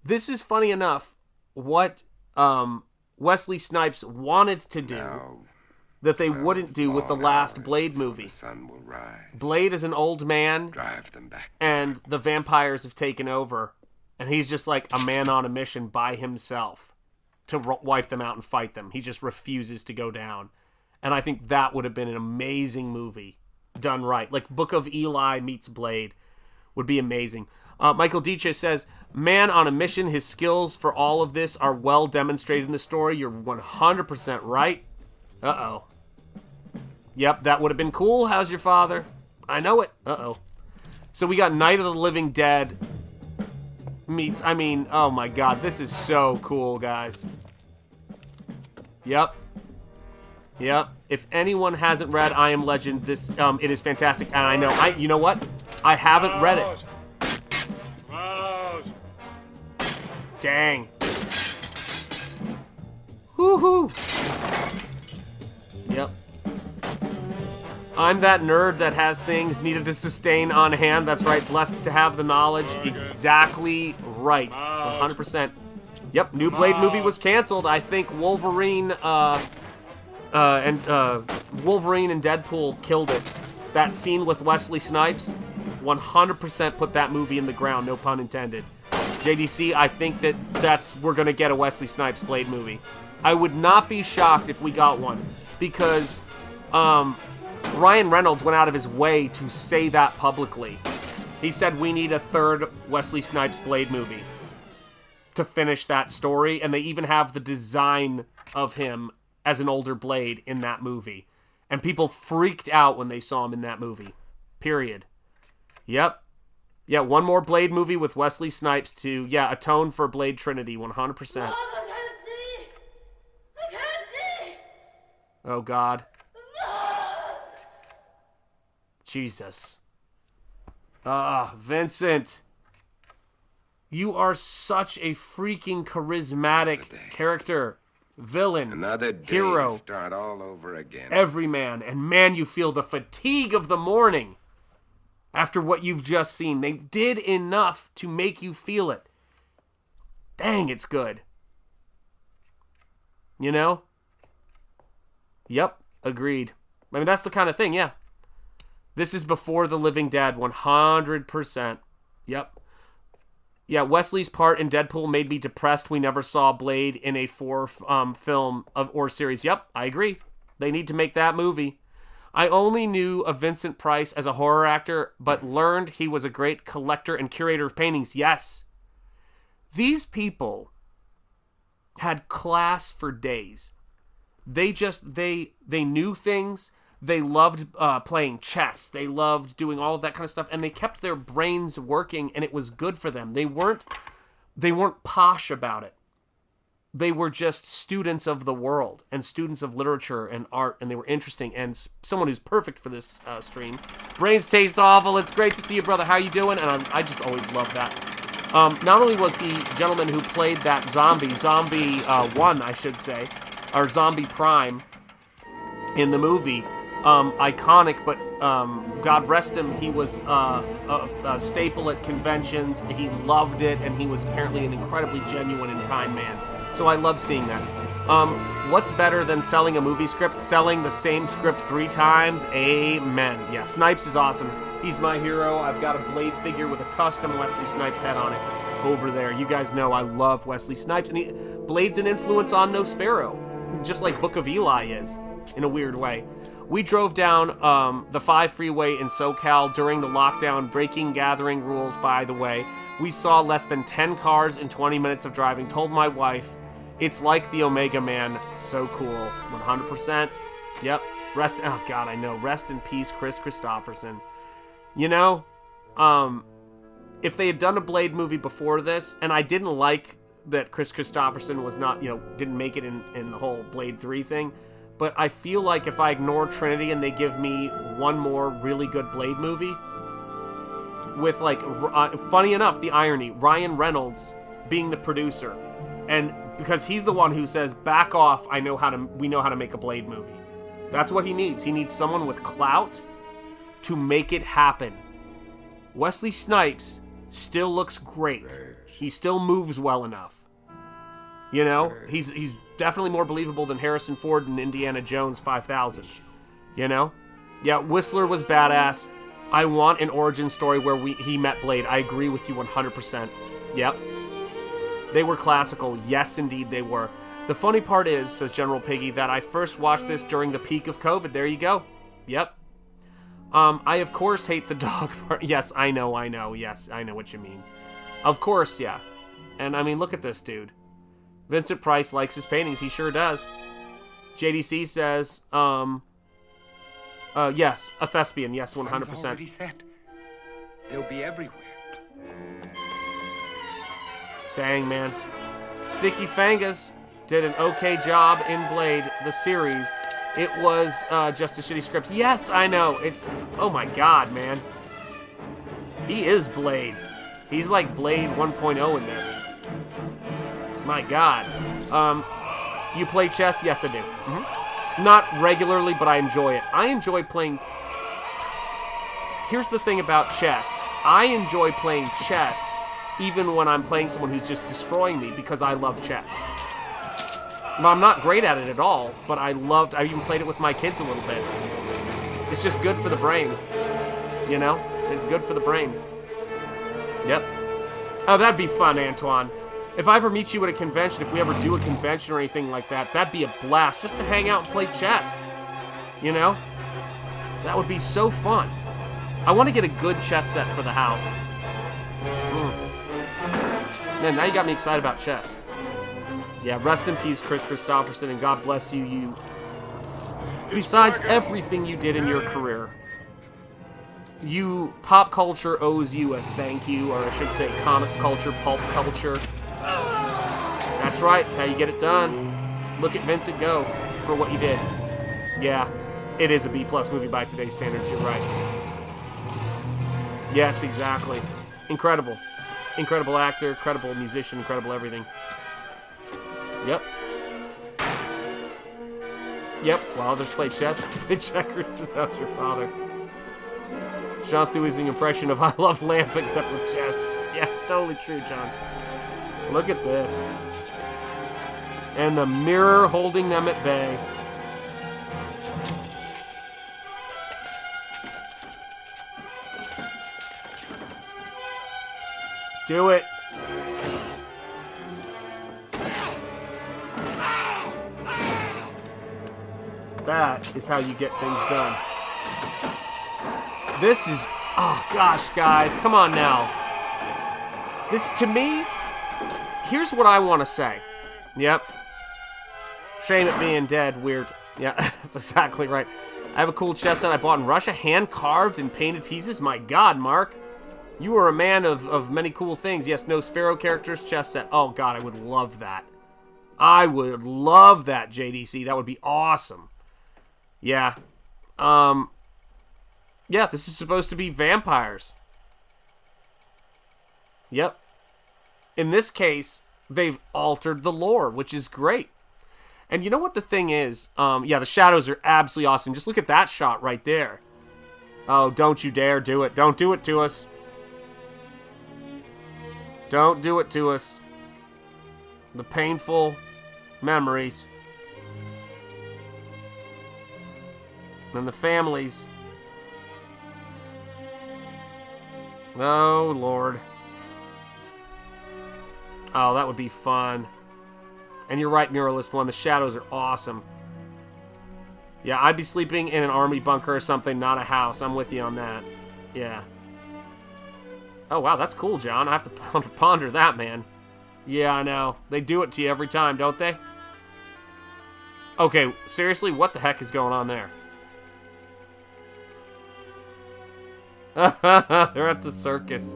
this is funny enough what Wesley Snipes wanted to do that they wouldn't do with the last Blade movie. The sun will rise. Blade is an old man, Drive them back. and the vampires have taken over, and he's just like a man on a mission by himself to wipe them out and fight them. He just refuses to go down. And I think that would have been an amazing movie done right. Like Book of Eli meets Blade would be amazing. Michael Dice says, man on a mission, his skills for all of this are well demonstrated in the story. You're 100% right. Uh-oh. Yep, that would have been cool. How's your father? I know it. Uh-oh. So we got Night of the Living Dead meets, I mean, oh my god, this is so cool, guys. Yep. Yep. If anyone hasn't read I Am Legend, this it is fantastic. And I know you know what? I haven't read it. Dang. Woohoo. Yep. I'm that nerd that has things needed to sustain on hand. That's right. Blessed to have the knowledge. Exactly right. 100%. Yep. New Blade movie was canceled. I think Wolverine and Deadpool killed it. That scene with Wesley Snipes, 100% put that movie in the ground. No pun intended. JDC, I think we're gonna get a Wesley Snipes Blade movie. I would not be shocked if we got one, because Ryan Reynolds went out of his way to say that publicly. He said we need a third Wesley Snipes Blade movie to finish that story, and they even have the design of him as an older Blade in that movie. And people freaked out when they saw him in that movie. Period. Yep. Yeah, one more Blade movie with Wesley Snipes to, atone for Blade Trinity, 100%. Oh, God. Jesus. Vincent. You are such a freaking charismatic character. Villain. Another day hero. to start all over again. Everyman. And man, you feel the fatigue of the morning after what you've just seen. They did enough to make you feel it. Dang, it's good. You know? Yep, agreed. I mean, that's the kind of thing, yeah. This is before The Living Dead, 100%. Yep. Yeah, Wesley's part in Deadpool made me depressed. We never saw Blade in a film or series. Yep, I agree. They need to make that movie. I only knew of Vincent Price as a horror actor, but learned he was a great collector and curator of paintings. Yes. These people had class for days. They knew things. They loved playing chess. They loved doing all of that kind of stuff, and they kept their brains working, and it was good for them. They weren't posh about it. They were just students of the world and students of literature and art, and they were interesting, and someone who's perfect for this stream. Brains taste awful. It's great to see you, brother. How you doing? And I just always love that. Not only was the gentleman who played that zombie 1, I should say, or Zombie Prime in the movie, iconic, but God rest him, he was a staple at conventions. He loved it, and he was apparently an incredibly genuine and kind man. So I love seeing that. What's better than selling a movie script? Selling the same script 3 times? Amen. Yeah, Snipes is awesome. He's my hero. I've got a Blade figure with a custom Wesley Snipes head on it over there. You guys know I love Wesley Snipes, and Blade's an influence on Nosfero, just like Book of Eli is, in a weird way. We drove down the 5 freeway in SoCal during the lockdown, breaking gathering rules, by the way. We saw less than 10 cars in 20 minutes of driving. Told my wife, it's like the Omega Man. So cool. 100%. Yep. Oh, God, I know. Rest in peace, Chris Christopherson. You know, if they had done a Blade movie before this, and I didn't like that Chris Christopherson was not, didn't make it in the whole Blade 3 thing, but I feel like if I ignore Trinity and they give me one more really good Blade movie, with funny enough, the irony, Ryan Reynolds being the producer, and because he's the one who says, back off, we know how to make a Blade movie. That's what he needs. He needs someone with clout to make it happen. Wesley Snipes still looks great. He still moves well enough. He's definitely more believable than Harrison Ford in Indiana Jones 5000. Yeah, Whistler was badass. I want an origin story where he met Blade. I agree with you 100%. Yep. They were classical. Yes, indeed they were. The funny part is, says General Piggy, that I first watched this during the peak of COVID. There you go. Yep. I, of course, hate the dog part. Yes, I know. Yes, I know what you mean. Of course, yeah. And, I mean, look at this dude. Vincent Price likes his paintings. He sure does. JDC says, yes, a thespian. Yes, 100%. Already set. They'll be everywhere. Dang, man. Sticky Fangas did an okay job in Blade, the series. It was just a shitty script. Yes, I know. It's... Oh my god, man. He is Blade. He's like Blade 1.0 in this. My god. You play chess? Yes, I do. Not regularly, but I enjoy it. I enjoy playing... Here's the thing about chess. I enjoy playing chess even when I'm playing someone who's just destroying me because I love chess. Well, I'm not great at it at all, but I even played it with my kids a little bit. It's just good for the brain. You know? It's good for the brain. Yep. Oh, that'd be fun, Antoine. If I ever meet you at a convention, if we ever do a convention or anything like that, that'd be a blast just to hang out and play chess. You know? That would be so fun. I want to get a good chess set for the house. Man, now you got me excited about chess. Yeah, rest in peace, Chris Christopherson, and God bless you. You, besides everything you did in your career, pop culture owes you a thank you, or I should say comic culture, pulp culture. That's right, it's how you get it done. Look at Vincent go for what you did. Yeah, it is a B+ movie by today's standards, you're right. Yes, exactly. Incredible. Incredible actor, incredible musician, incredible everything. Yep. Yep, while others play chess, play checkers. This how's your father. Sean threw his impression of I love Lamp except with chess. Yeah, it's totally true, John. Look at this. And the mirror holding them at bay. Do it. That is how you get things done. This is... Oh, gosh, guys. Come on now. This, to me... Here's what I want to say. Yep. Shame it being dead. Weird. Yeah, that's exactly right. I have a cool chess set I bought in Russia. Hand-carved and painted pieces. My God, Mark. You are a man of many cool things. Yes, Nosfero characters, chess set. Oh, God, I would love that. I would love that, JDC. That would be awesome. Yeah. Yeah, this is supposed to be vampires. Yep. In this case, they've altered the lore, which is great. And you know what the thing is? Yeah, the shadows are absolutely awesome. Just look at that shot right there. Oh, don't you dare do it. Don't do it to us. Don't do it to us. The painful memories. And the families. Oh, Lord. Oh, that would be fun. And you're right, Muralist One. The shadows are awesome. Yeah, I'd be sleeping in an army bunker or something, not a house. I'm with you on that. Yeah. Oh, wow, that's cool, John. I have to ponder that, man. Yeah, I know. They do it to you every time, don't they? Okay, seriously, what the heck is going on there? They're at the circus.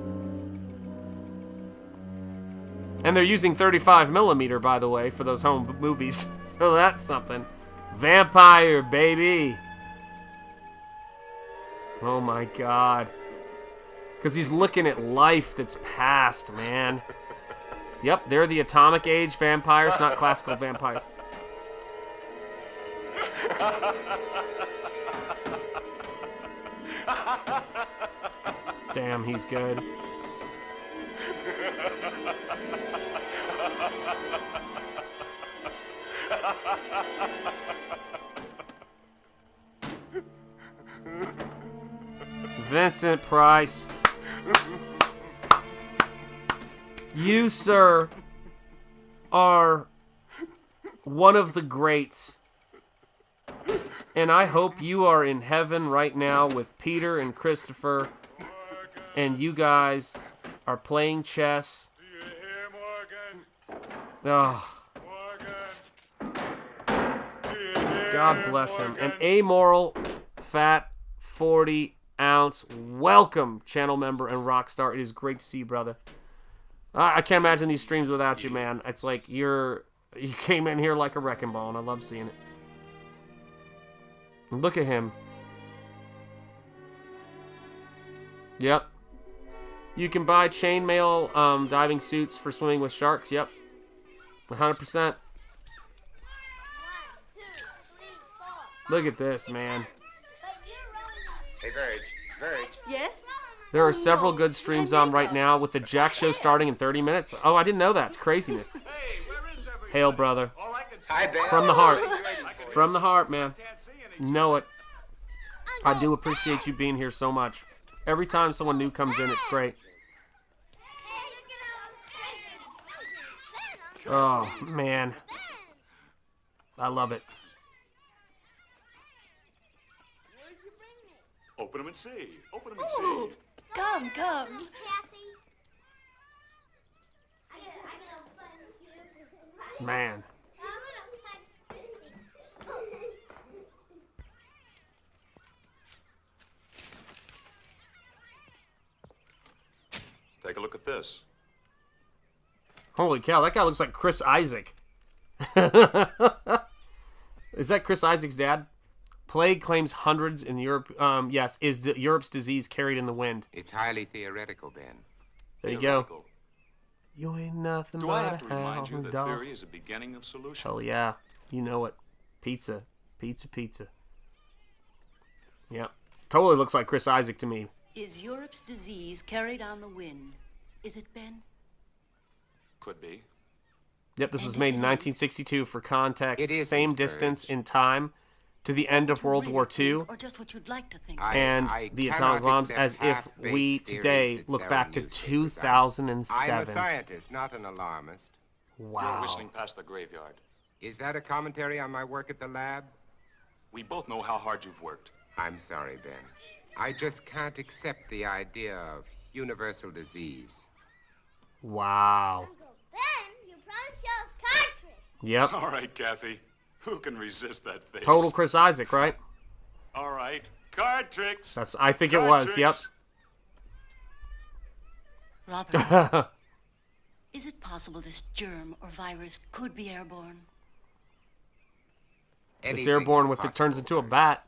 And they're using 35mm, by the way, for those home movies. So that's something. Vampire, baby. Oh my God. Because he's looking at life that's past, man. Yep, they're the atomic age vampires, not classical vampires. Damn, he's good. Vincent Price. You, sir, are one of the greats. And I hope you are in heaven right now with Peter and Christopher. And you guys are playing chess. Oh. God bless him. An amoral, fat, 40-ounce welcome channel member and rock star. It is great to see you, brother. I can't imagine these streams without you, man. It's like you came in here like a wrecking ball, and I love seeing it. Look at him. Yep. You can buy chainmail diving suits for swimming with sharks. Yep. 100%. Look at this, man. Hey, Verge. Yes? There are several good streams on right now with the Jack Show starting in 30 minutes. Oh, I didn't know that. Craziness. Hail, brother. Hi, Ben. From the heart. From the heart, man. Know it. I do appreciate you being here so much. Every time someone new comes in, it's great. Oh, man. I love it. Open them and see. Open them and Ooh, see. come. Man. Take a look at this. Holy cow, that guy looks like Chris Isaac. Is that Chris Isaac's dad? Plague claims hundreds in Europe. Yes, is Europe's disease carried in the wind? It's highly theoretical, Ben. There you go. You ain't nothing Do but I have to a remind hound you that dog. theory is a beginning of solution? Hell yeah. You know it. Pizza. Pizza. Yeah. Totally looks like Chris Isaac to me. Is Europe's disease carried on the wind? Is it, Ben? Could be. Yep, this was made in 1962 for context. It isn't, Same distance Verge. in time to the end of World War II Or just what you'd like to think? and the atomic bombs, as if we today look back to I'm a 2007. scientist, not an alarmist. You're Wow. whistling past the graveyard. Is that a commentary on my work at the lab? We both know how hard you've worked. I'm sorry, Ben. I just can't accept the idea of universal disease. Wow. Uncle Ben, you promised y'all cartridge. Yep. All right, Kathy. Who can resist that face? Total Chris Isaac, right? All right. Card tricks. I think it Card was. tricks. Robert, Yep. is it possible this germ or virus could be airborne? It's Anything airborne is if it turns possible, into a Verge. bat.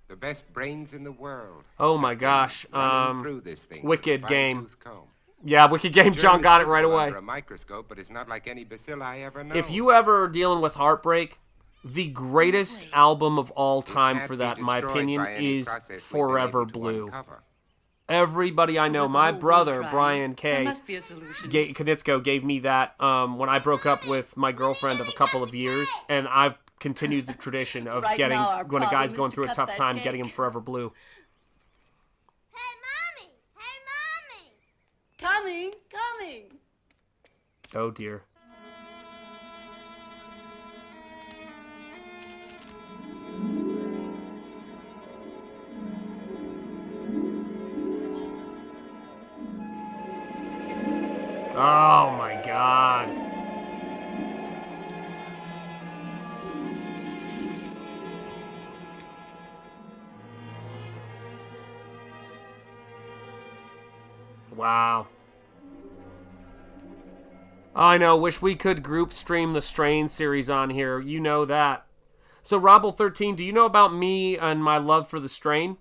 The best brains in the world. Oh my gosh. Running through this thing with a Wicked game. fine-tooth comb. Yeah, Wicked Game. Germ John is got it right visible away. Under a microscope, but it's not like any bacilli I ever know. If you ever are dealing with heartbreak, the greatest album of all time It for can't that, be in my destroyed opinion, by any is process we've been Forever able to Blue. uncover. Everybody I know, With the my whole world brother, trying, Brian There K. must be a solution. Konitsko gave me that when I broke up with my girlfriend of a couple of years, and I've continued the tradition of Right getting, now, our when a problem guy's is going to through a cut tough that time, cake. getting him Forever Blue. Hey, Mommy! Hey, Mommy! Coming. Oh dear. Oh my god. Wow. I know, wish we could group stream the Strain series on here. You know that. So, Robble13, do you know about me and my love for the Strain?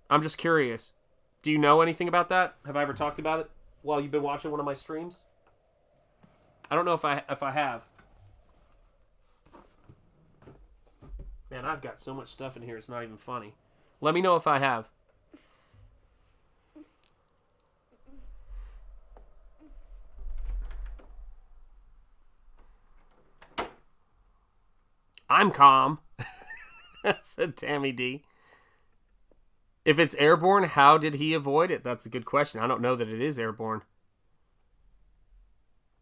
I'm just curious. Do you know anything about that? Have I ever talked about it while you've been watching one of my streams? I don't know if I have. Man, I've got so much stuff in here, it's not even funny. Let me know if I have. I'm calm, said Tammy D. If it's airborne, how did he avoid it? That's a good question. I don't know that it is airborne.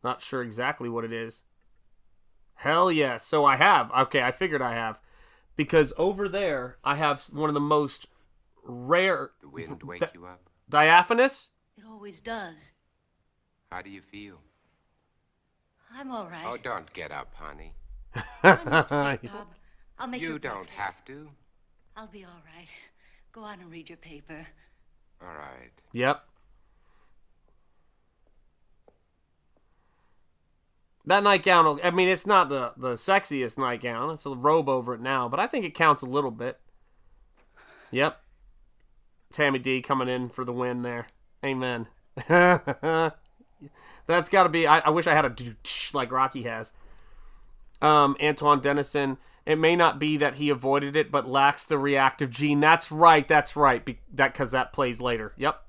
Not sure exactly what it is. Hell yes. So I have. Okay, I figured I have. Because over there, I have one of the most rare... The wind wake you up? Diaphanous? It always does. How do you feel? I'm all right. Oh, don't get up, honey. I'm not sick, Bob. I'll make You your don't breakfast. have to. I'll be all right. Go on and read your paper. All right. Yep. That nightgown, I mean, it's not the sexiest nightgown. It's a robe over it now, but I think it counts a little bit. Yep. Tammy D coming in for the win there. Amen. That's got to be... I wish I had a like Rocky has. Antoine Dennison. It may not be that he avoided it, but lacks the reactive gene. That's right. Because that plays later. Yep.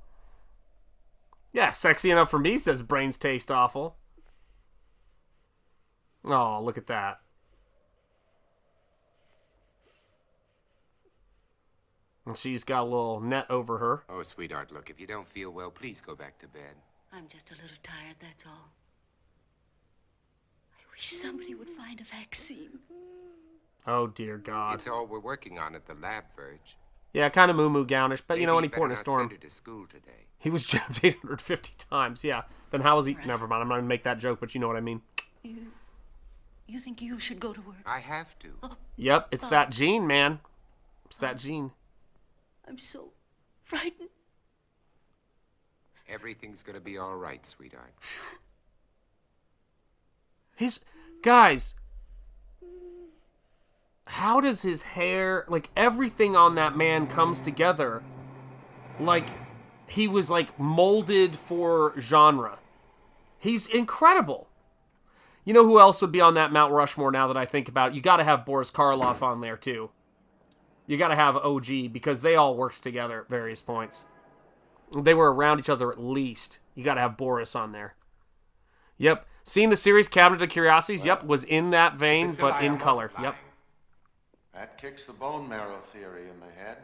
Yeah, sexy enough for me, says brains taste awful. Oh, look at that. And she's got a little net over her. Oh, sweetheart, look, if you don't feel well, please go back to bed. I'm just a little tired, that's all. I wish somebody would find a vaccine. Oh, dear God. It's all we're working on at the lab, Verge. Yeah, kind of moo-moo gownish, but you know, when he poured in a storm. Send her to school today. He was jabbed 850 times, yeah. Then how was he... Never mind, I'm not going to make that joke, but you know what I mean. You think you should go to work? I have to. Oh, yep, it's that gene, man. It's that gene. I'm so frightened. Everything's gonna be all right, sweetheart. Guys, how does his hair, like, everything on that man comes together like he was, like, molded for genre. He's incredible. You know who else would be on that Mount Rushmore now that I think about it? You got to have Boris Karloff on there, too. You got to have OG, because they all worked together at various points. They were around each other at least. You got to have Boris on there. Yep. Seeing the series Cabinet of Curiosities, yep, was in that vein, but in color. Yep. That kicks the bone marrow theory in the head.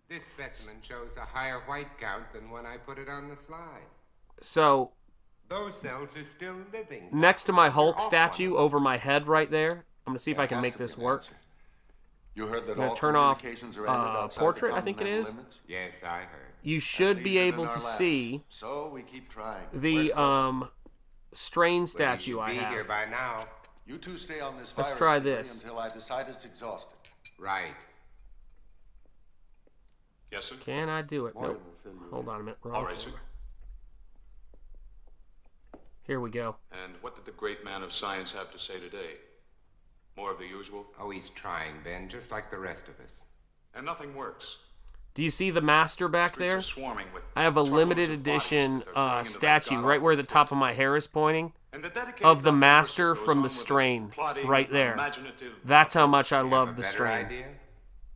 This specimen shows a higher white count than when I put it on the slide. So, those cells are still living. Next to my Hulk statue over my head right there, I'm going to see if I can make this work. You heard that I'm going to turn off portrait, I think it is. Yes, I heard. You should be able to see so we keep trying. the strain statue I have. Here by now. You two stay on this Let's try this. Until I decide it's exhausted. Right. Yes, sir? Can I do it? Nope. Hold on a minute. Wrong All right, sir. camera. Here we go. And what did the great man of science have to say today? More of the usual? Oh, he's trying, Ben, just like the rest of us. And nothing works. Do you see the master back there? I have a limited edition statue right where the top of my hair is pointing of the master from the strain right there. That's how much I love the strain.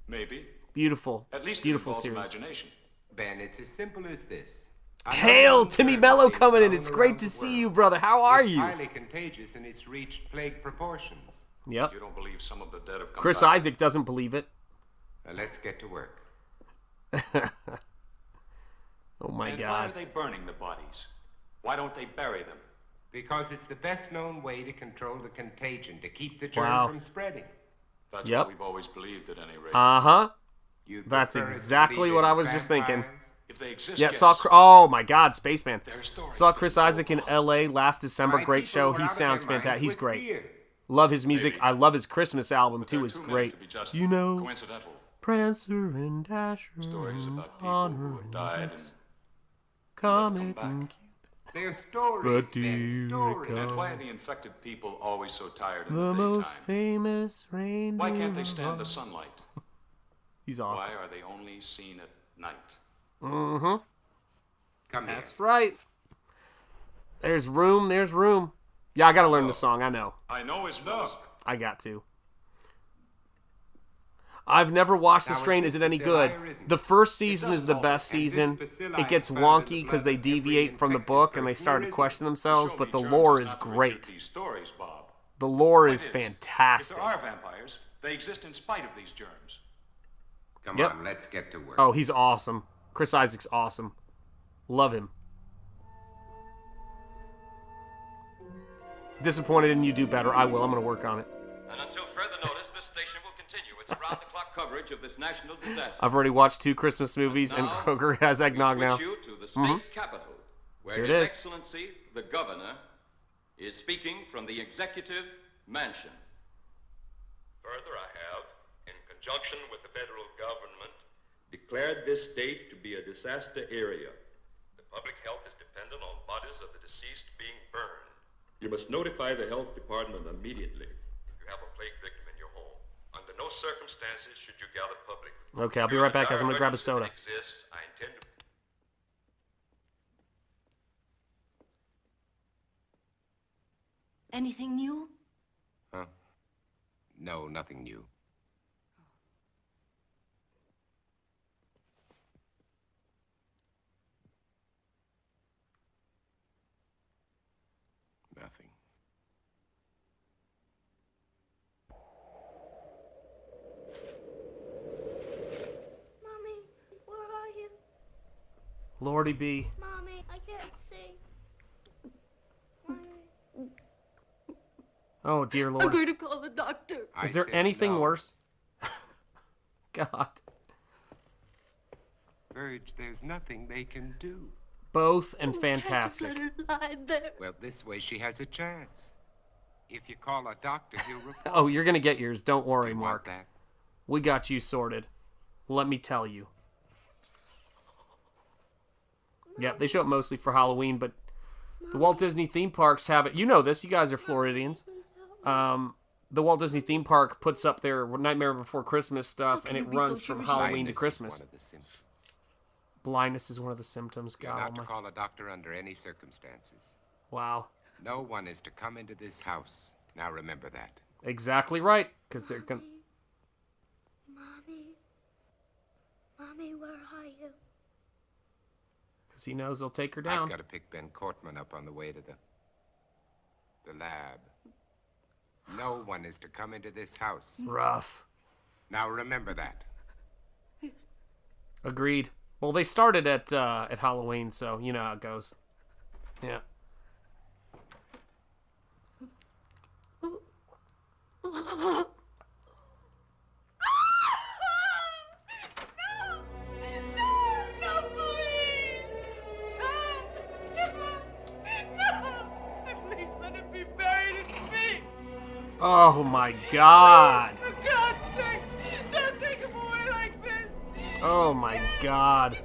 Maybe. Beautiful. At least beautiful series. Ben, it's as simple as this. Hail, Timmy Mello coming in. It's great to see you, brother. How are you? It's highly contagious and it's reached plague proportions. Yep. You don't believe some of the dead have come Chris back? Isaac doesn't believe it. Let's get to work. Oh my and God. Why are they burning the bodies? Why don't they bury them? Because it's the best known way to control the contagion, to keep the germ from spreading. That's what we've always believed at any rate. Uh-huh. That's exactly what I was just thinking. If they exist, yeah, oh my God, Spaceman. Saw Chris Isaac in LA last December. Great show. He sounds fantastic. He's great. Love his music. I love his Christmas album too. It's great. You know, Prancer and Dasher and Donner and Rex, Comet and Cupid. They're stories, but dear And why are the infected people always so tired in the the most daytime? famous reindeer. Why can't they stand the sunlight? He's awesome. Why are they only seen at night? Mm-hmm. Come That's right. There's room. There's room. Yeah, I got to learn the song. I know. I know his music. I got to. I've never watched The Strain. Is it any good? The first season is the best season. It gets wonky because they deviate from the book and they start to question themselves, but the lore is great. The lore is fantastic. If there are vampires, they exist in spite of these germs. Come on, let's get to work. Oh, he's awesome. Chris Isaac's awesome. Love him. Disappointed in you do better. I will. I'm going to work on it. And until further notice, this station will continue its around-the-clock coverage of this national disaster. I've already watched 2 Christmas movies, and Kroger has eggnog now. We switch you to the state capital, where His Excellency, the Governor, is speaking from the Executive Mansion. Further, I have, in conjunction with the federal government, declared this state to be a disaster area. The public health is dependent on bodies of the deceased being burned. You must notify the health department immediately if you have a plague victim in your home. Under no no circumstances should you gather publicly. Okay, I'll be right back, guys. I'm going to grab a soda. Exists, I intend to... Anything new? Huh? No, nothing new. Nothing. Mommy, where are you? Lordy B. Mommy, I can't see. Mommy. Oh, dear Lord. I'm going to call the doctor. Is there anything worse? God. Verge, there's nothing they can do. Both and fantastic. Let her lie there. Well, this way she has a chance. If you call a doctor, he'll report. Oh, you're going to get yours. Don't worry, You Mark. want that? We got you sorted. Let me tell you. Yeah, they show it mostly for Halloween, but the Walt Disney theme parks have it. You know this. You guys are Floridians. The Walt Disney theme park puts up their Nightmare Before Christmas stuff, and it runs from Halloween to Christmas. Blindness is one of the symptoms. You're God, not to call a doctor under any circumstances. wow. No one is to come into this house. Now remember that. Exactly right, because they're going to... Mommy. Mommy, where are you? Because he knows they'll take her down. I've got to pick Ben Cortman up on the way to the lab. No one is to come into this house. Rough. Now remember that. Agreed. Well, they started at Halloween, so you know how it goes. Yeah. Oh my God. For God's sake, don't take him away like this. Oh my God.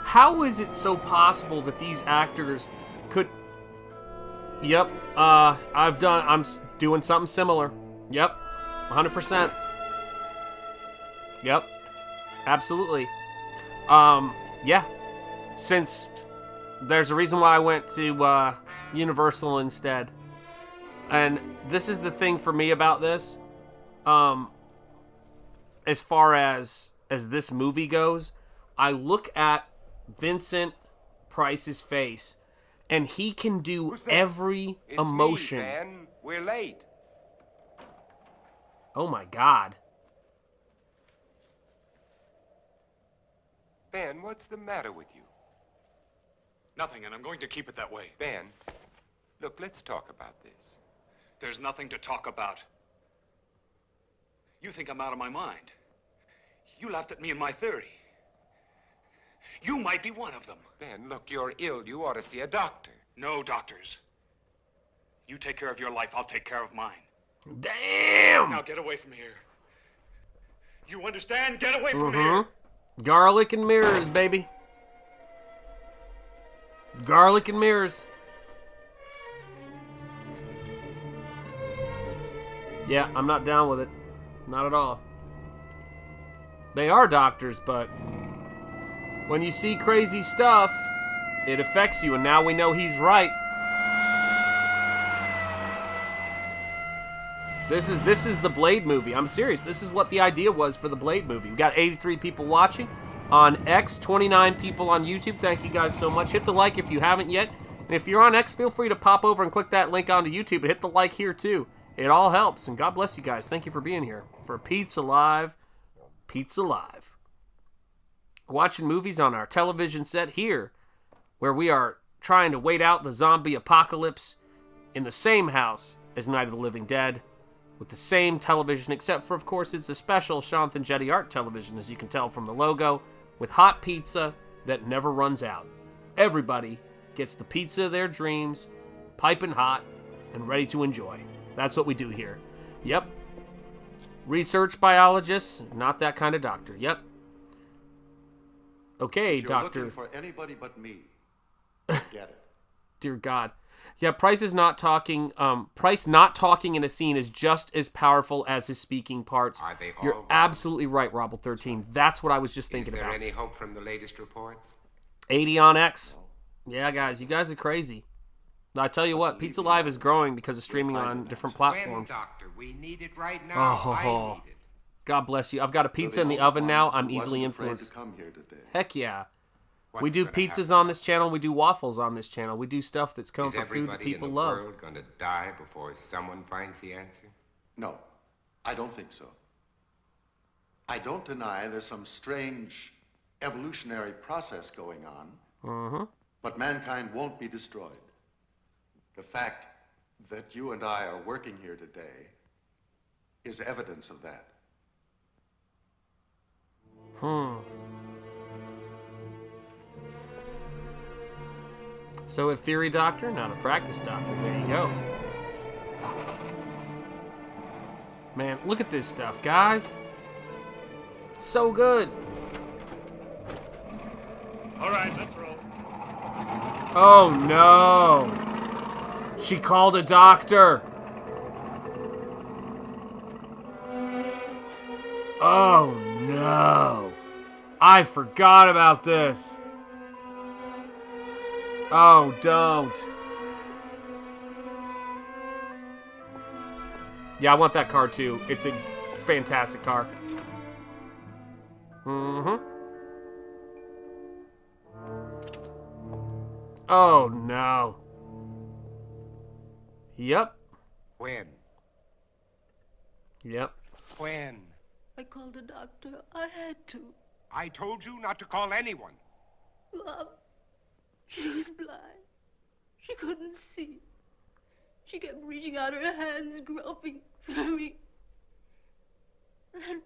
How is it so possible that these actors could... Yep, I'm doing something similar. Yep, 100%. Yep, absolutely. Yeah, since there's a reason why I went to Universal instead. And this is the thing for me about this. As far as this movie goes, I look at Vincent Price's face, and he can do every emotion. Me, Ben. We're late. Oh my God. Ben, what's the matter with you? Nothing, and I'm going to keep it that way. Ben, look, let's talk about this. There's nothing to talk about. You think I'm out of my mind. You laughed at me and my theory. You might be one of them. Ben, look, you're ill. You ought to see a doctor. No doctors. You take care of your life, I'll take care of mine. Damn! Now get away from here. You understand? Get away from here! Garlic and mirrors, baby. Garlic and mirrors. Yeah, I'm not down with it. Not at all. They are doctors, but when you see crazy stuff, it affects you, and now we know he's right. This is the Blade movie. I'm serious. This is what the idea was for the Blade movie. We got 83 people watching on X, 29 people on YouTube. Thank you guys so much. Hit the like if you haven't yet. And if you're on X, feel free to pop over and click that link onto YouTube and hit the like here too. It all helps. And God bless you guys. Thank you for being here. For Pizza Live. Pizza Live. Watching movies on our television set here, where we are trying to wait out the zombie apocalypse in the same house as Night of the Living Dead, with the same television, except for, of course, it's a special Shanthan Jetty Art television, as you can tell from the logo, with hot pizza that never runs out. Everybody gets the pizza of their dreams, piping hot, and ready to enjoy. That's what we do here. Yep. Research biologist, not that kind of doctor. Yep. Okay, If you're doctor. looking for anybody but me, get it. Dear God. Yeah, Price is not talking. Price not talking in a scene is just as powerful as his speaking parts. Are they all You're wrong? absolutely right, Robble13. That's what I was just thinking Is there about. any hope from the latest reports? 80 on X. Yeah, guys, you guys are crazy. I tell you what, Pizza Live is growing because of streaming on different platforms. When, Doctor? We need it right now. I need it. God bless you. I've got a pizza in the oven now. I'm easily influenced. Come here today. Heck yeah. What's We do gonna pizzas happen? on this channel. We do waffles on this channel. We do stuff that's coming Is for food that everybody people in the love. world going to die before someone finds the answer? No, I don't think so. I don't deny there's some strange evolutionary process going on, but mankind won't be destroyed. The fact that you and I are working here today is evidence of that. So a theory doctor, not a practice doctor. There you go. Man, look at this stuff, guys. So good. All right, let's roll. Oh no. She called a doctor. Oh no. I forgot about this. Oh, don't. Yeah, I want that car too. It's a fantastic car. Oh no. Yep. When? Yep. When? I called a doctor. I had to. I told you not to call anyone. Mom, she was blind. She couldn't see. She kept reaching out her hands, groping for me. And then,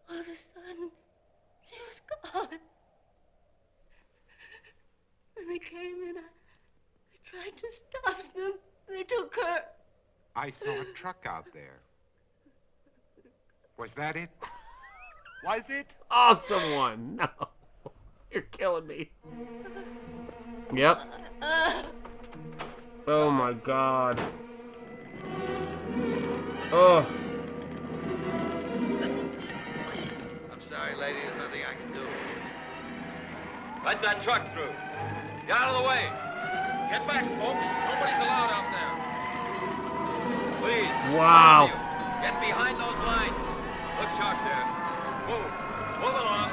all of a sudden, she was gone. When they came in, I tried to stop them. They took her. I saw a truck out there. Was that it? Was it? Awesome one. No. You're killing me. Yep. Oh my god. Oh. I'm sorry, lady. There's nothing I can do. Let that truck through. Get out of the way. Get back, folks. Nobody's allowed out there. Please. Wow. Get behind those lines. Look sharp there. Move. Move along.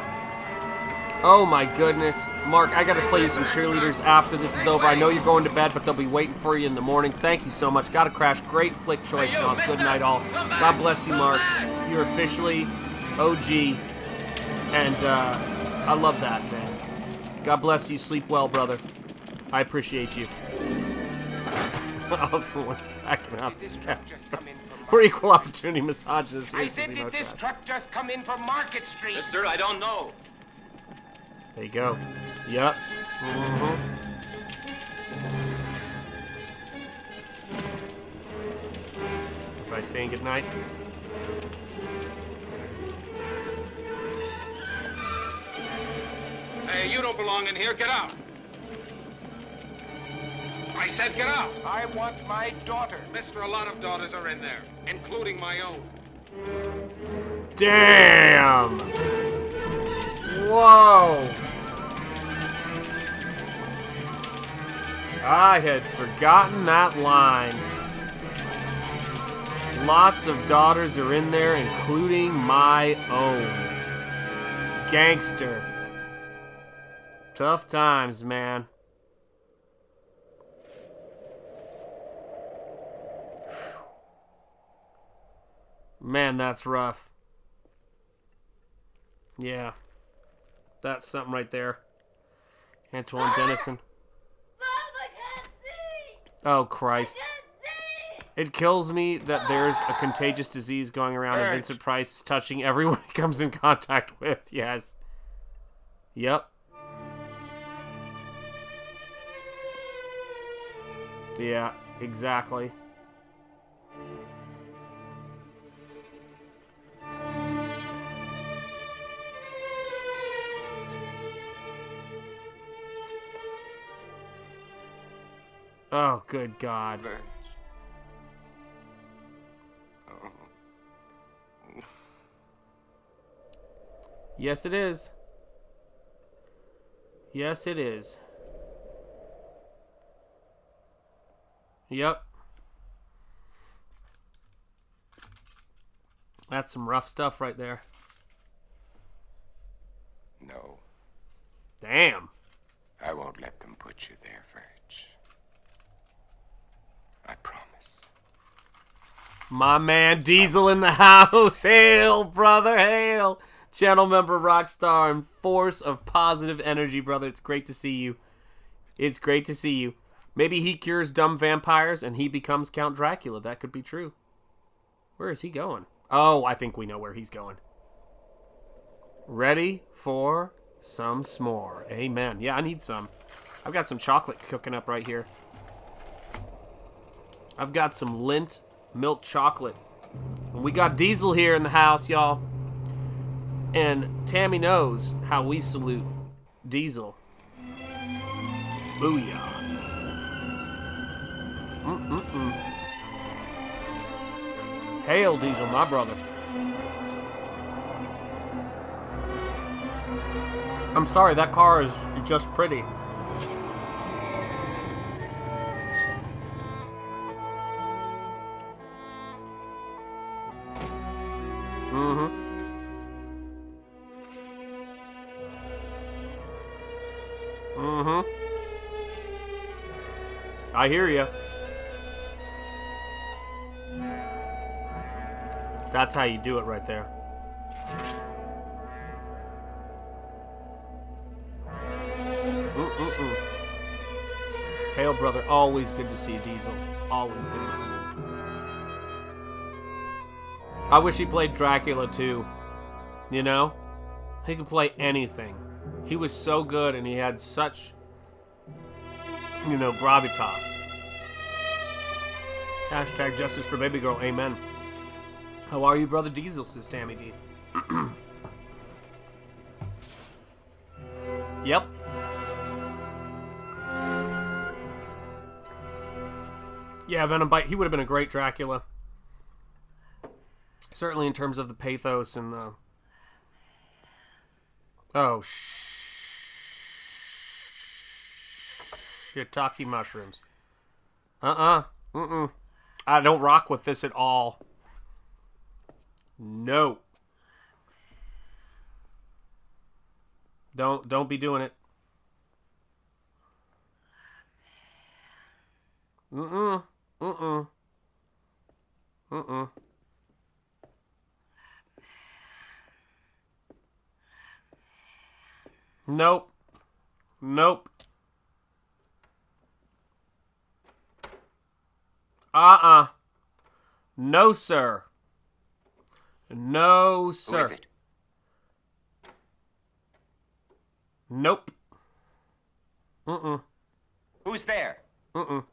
Oh my goodness. Mark, I gotta play you some cheerleaders after this is over. I know you're going to bed, but they'll be waiting for you in the morning. Thank you so much. Gotta crash. Great flick choice, Sean. Good night, all. God bless you, Mark. You're officially OG. And I love that, man. God bless you. Sleep well, brother. I appreciate you. Also, what's cracking up? We're equal opportunity misogynists. I said, did this truck just come in from Market Street? Mister, I don't know. There you go. Yep. Everybody saying goodnight? Hey, you don't belong in here. Get out. I said get out. I want my daughter. Mister, a lot of daughters are in there, including my own. Damn! Whoa! I had forgotten that line. Lots of daughters are in there, including my own. Gangster. Tough times, man. Man, that's rough. Yeah. That's something right there. Antoine Dennison. Mom, I can't see. Oh, Christ. It kills me that there's a contagious disease going around and Vincent Price is touching everyone he comes in contact with. Yes. Yep. Yeah, exactly. Oh, good God. Verge. Oh. Yes, it is. Yes, it is. Yep. That's some rough stuff right there. No. Damn. I won't let them put you there, Verge. I promise. My man Diesel in the house. Hail, brother, hail. Channel member, Rockstar, and force of positive energy, brother. It's great to see you. It's great to see you. Maybe he cures dumb vampires and he becomes Count Dracula. That could be true. Where is he going? Oh, I think we know where he's going. Ready for some s'more. Amen. Yeah, I need some. I've got some chocolate cooking up right here. I've got some Lindt milk chocolate. And we got Diesel here in the house, y'all. And Tammy knows how we salute Diesel. Booyah. Hail, Diesel, my brother. I'm sorry, that car is just pretty. I hear you. That's how you do it right there. Hail, brother. Always good to see you, Diesel. Always good to see you. I wish he played Dracula too. You know? He could play anything. He was so good and he had such, you know, gravitas. Hashtag justice for baby girl. Amen. How are you, brother Diesel, says Tammy D. Yep. Yeah, Venom Bite, he would have been a great Dracula. Certainly in terms of the pathos and the... Oh, shiitake mushrooms. I don't rock with this at all. No. Don't be doing it. Nope. Nope. No, sir. No, sir. Who is it? Nope. Who's there? Nope.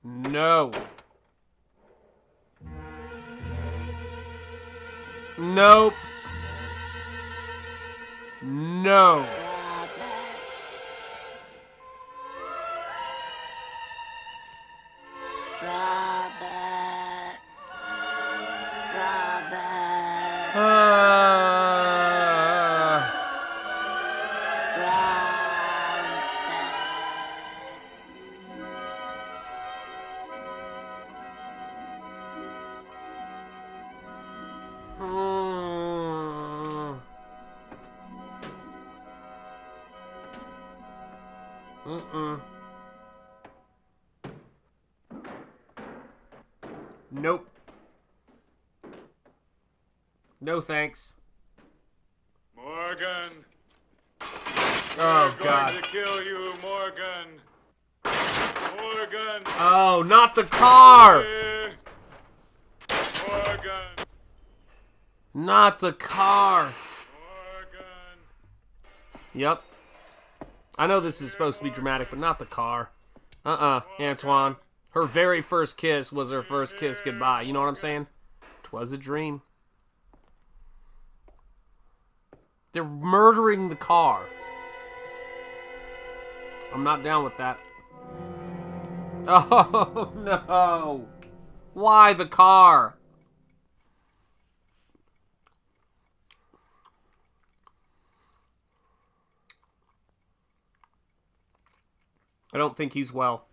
No. Nope. No. Nope. No thanks. Morgan. Oh, God. Going to kill you, Morgan. Morgan. Oh, not the car. Morgan. Not the car. Morgan. Yep. I know this is supposed to be dramatic, but not the car. Antoine. Her very first kiss was her first kiss goodbye. You know what I'm saying? 'Twas a dream. They're murdering the car. I'm not down with that. Oh, no. Why the car? I don't think he's well.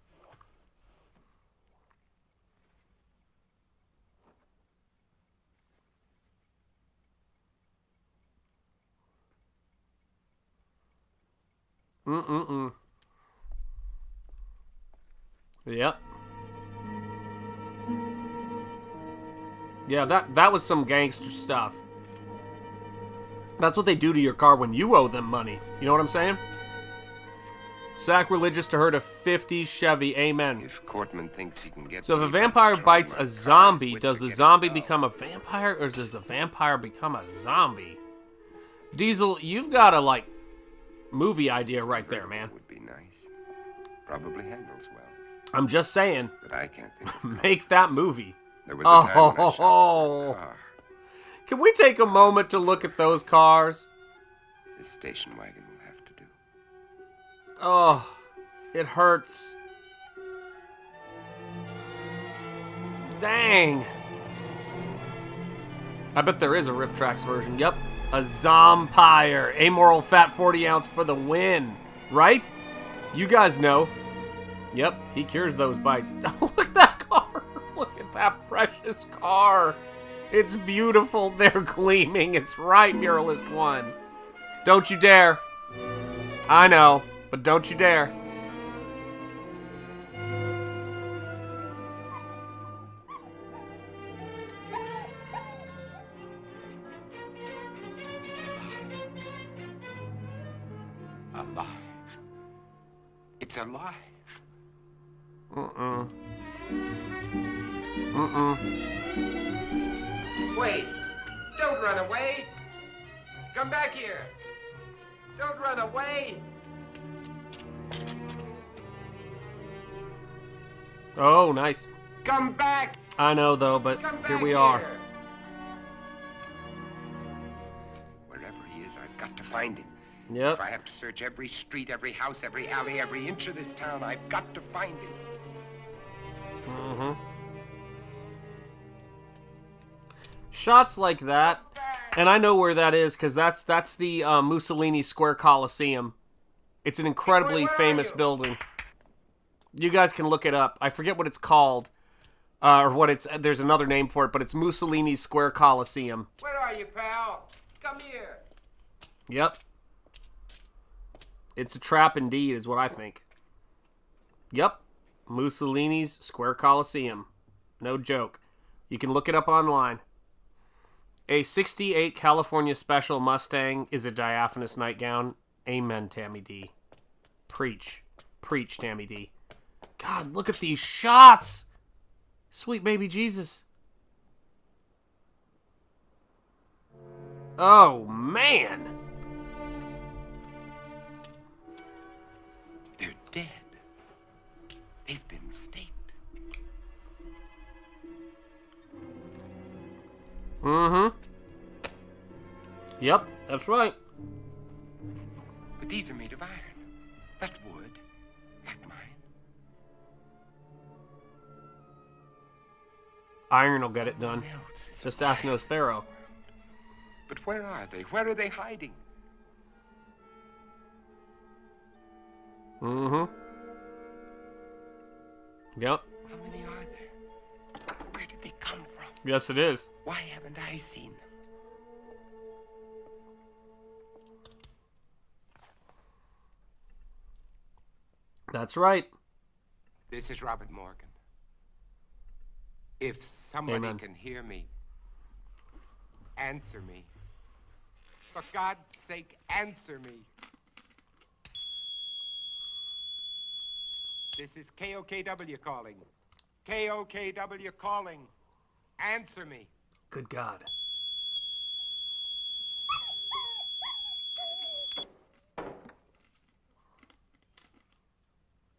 Yep. Yeah, that was some gangster stuff. That's what they do to your car when you owe them money. You know what I'm saying? Sacrilegious to hurt a 50s Chevy. Amen. If Cortman thinks he can get... So if a vampire bites a zombie, does the zombie become a vampire, or does the vampire become a zombie? Diesel, you've got a, like, movie idea right there, man. Would be nice. Probably handles well. I'm just saying. But I can't think. Make that movie. There was a time when I shot a car. Can we take a moment to look at those cars? This station wagon will have to do. Oh, it hurts. Dang. I bet there is a Riff Tracks version. Yep. A Zompire. Amoral Fat 40 ounce for the win. Right? You guys know. Yep, he cures those bites. Look at that car. Look at that precious car. It's beautiful. They're gleaming. It's right, Muralist 1. Don't you dare. I know, but don't you dare. Alive. It's alive. Wait! Don't run away! Come back here! Don't run away! Oh, nice. Come back! I know, though, but here we are. Wherever he is, I've got to find him. Yep. If I have to search every street, every house, every alley, every inch of this town, I've got to find him. Shots like that, and I know where that is because that's the Mussolini Square Coliseum. It's an incredibly famous building. You guys can look it up. I forget what it's called, or what it's. There's another name for it, but it's Mussolini Square Coliseum. Where are you, pal? Come here. Yep. It's a trap indeed, is what I think. Yep. Mussolini's Square Coliseum. No joke. You can look it up online. A 68 California Special Mustang is a diaphanous nightgown. Amen, Tammy D. Preach. Preach, Tammy D. God, look at these shots! Sweet baby Jesus. Oh, man! They're dead. They've been staked. Yep, that's right. But these are made of iron. Not wood. Like mine. Iron will get it done. Just ask Nosfero. But where are they? Where are they hiding? Yep. How many are there? Where did they come from? Yes, it is. Why haven't I seen them? That's right. This is Robert Morgan. If somebody Amen. can hear me, answer me. For God's sake, answer me. This is KOKW calling. KOKW calling. Answer me. Good God.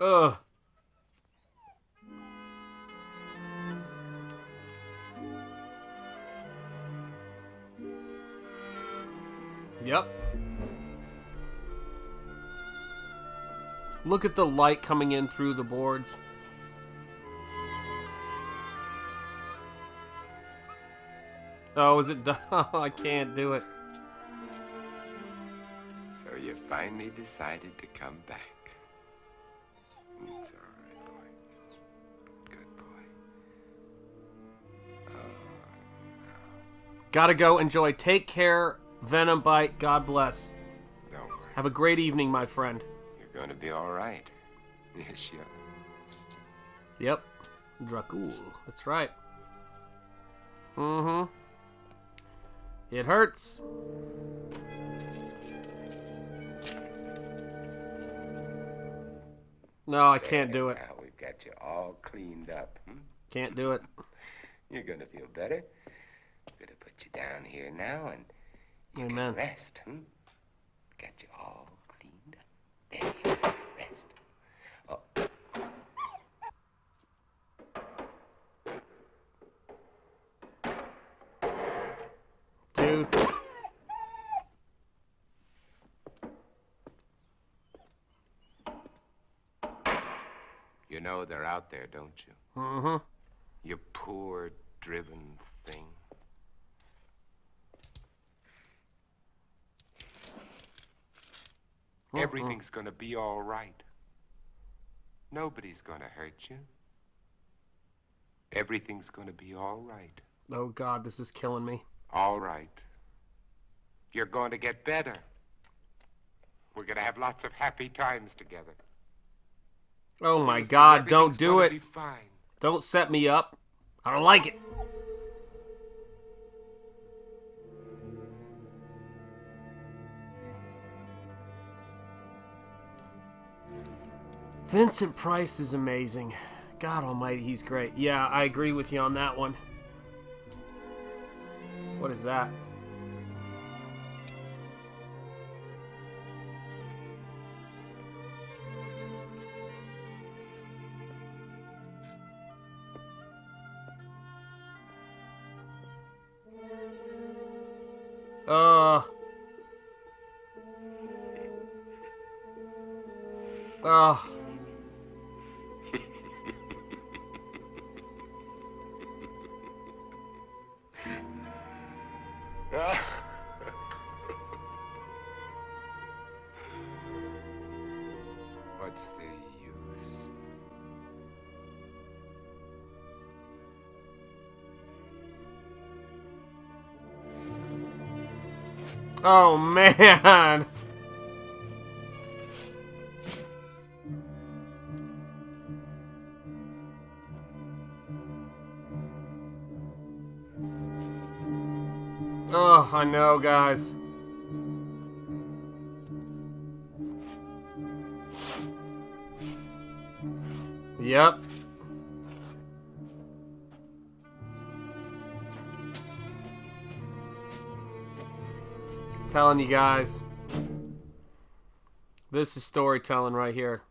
Ugh. Yep. Look at the light coming in through the boards. Oh, is it done? I can't do it. So you finally decided to come back. It's all right, boy. Good boy. Gotta go. Enjoy. Take care. Venom Bite. God bless. Don't worry. Have a great evening, my friend. You're going to be all right. Yes, you are. Yep. Dracul. That's right. Mm-hmm. It hurts. No, I can't do it. Now we've got you all cleaned up. Can't do it. You're going to feel better. I'm going to put you down here now and you Amen. can rest. Got you all cleaned up. There you go. Rest. Oh. Dude. You know they're out there, don't you? Mm-hmm. You poor, driven thing. Everything's gonna be all right. Nobody's gonna hurt you. Everything's gonna be all right. Oh, God, this is killing me. All right. You're going to get better. We're gonna have lots of happy times together. Oh, my You see, God, don't everything's do gonna it. be fine. Don't set me up. I don't like it. Vincent Price is amazing. God almighty, he's great. Yeah, I agree with you on that one. What is that? Oh. What's the use? Oh, man. Oh, I know, guys. Yep. Telling you guys. This is storytelling right here.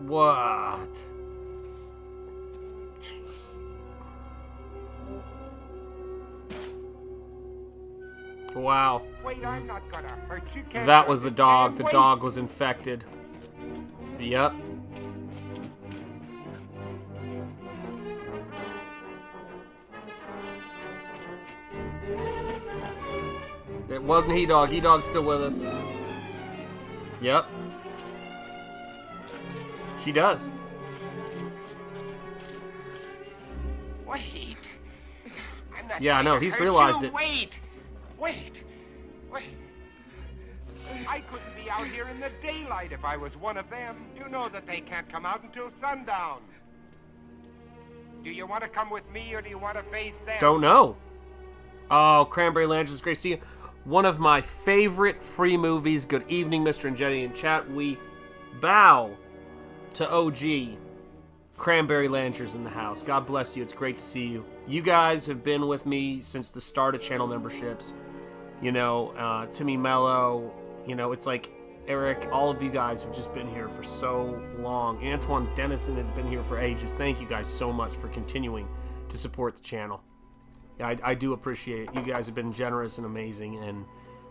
What? Wow. Wait, I'm not gonna hurt you. Can't That was the dog. The Wait. dog was infected. Yep. It wasn't He-Dog. He-Dog's still with us. Yep. She does. Wait. I'm not Yeah, I know. gonna He's hurt realized you. it. Wait. I couldn't be out here in the daylight if I was one of them. You know that they can't come out until sundown. Do you want to come with me or do you want to face them? Don't know. Oh, Cranberry Lanterns, great to see you. One of my favorite free movies. Good evening, Mr. and Jenny in chat. We bow to OG Cranberry Lanterns in the house. God bless you. It's great to see you. You guys have been with me since the start of channel memberships. You know, Timmy Mello. You know, it's like Eric, all of you guys have just been here for so long. Antoine Dennison has been here for ages. Thank you guys so much for continuing to support the channel. I do appreciate it. You guys have been generous and amazing, and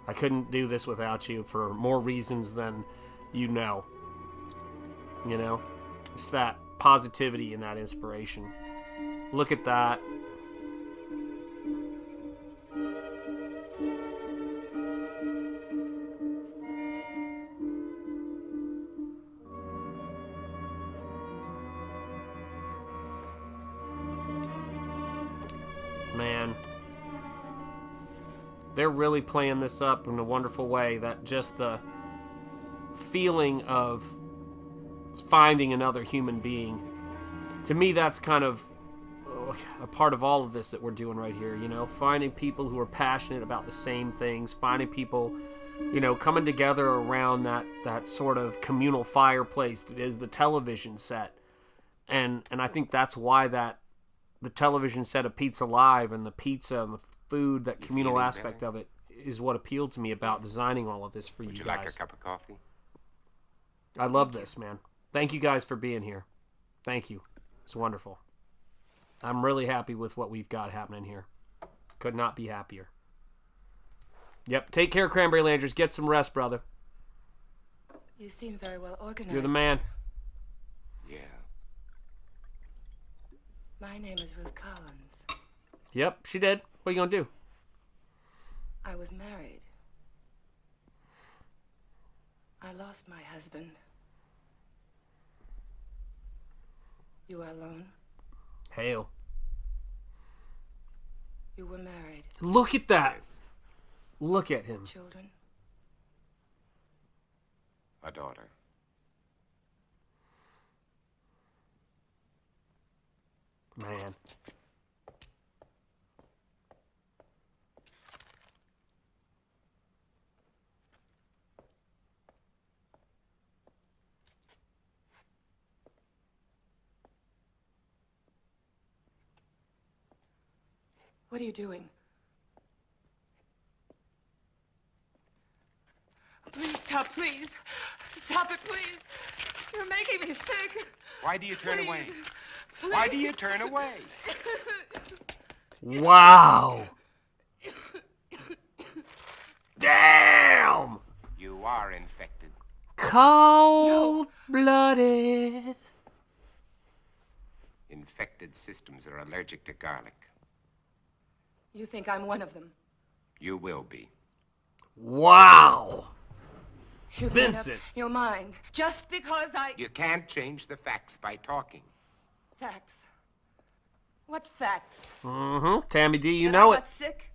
I couldn't do this without you for more reasons than you know. You know? It's that positivity and that inspiration. Look at that. Man, they're really playing this up in a wonderful way. That just the feeling of finding another human being, to me, that's kind of a part of all of this that we're doing right here. You know, finding people who are passionate about the same things, finding people, you know, coming together around that sort of communal fireplace that is the television set. And I think that's why the television set of Pizza Live and the pizza and the food, that communal aspect of it, is what appealed to me about designing all of this for you guys. Would you like a cup of coffee? I love this, man. Thank you guys for being here. Thank you. It's wonderful. I'm really happy with what we've got happening here. Could not be happier. Yep. Take care, Cranberry Landers. Get some rest, brother. You seem very well organized. You're the man. Yeah. My name is Ruth Collins. Yep, she did. What are you going to do? I was married. I lost my husband. You are alone? Hail. You were married. Look at that. Look at him. Children? A daughter. Man. What are you doing? Please stop, please. Stop it, please. You're making me sick. Why do you turn Please. away? Please. Why do you turn away? Wow. Damn. You are infected. Cold-blooded. Infected systems are allergic to garlic. You think I'm one of them? You will be. Wow. You've made up Vincent. your mind just because I... You can't change the facts by talking. Facts? What facts? Mm-hmm. Tammy D, you That know I it. got sick?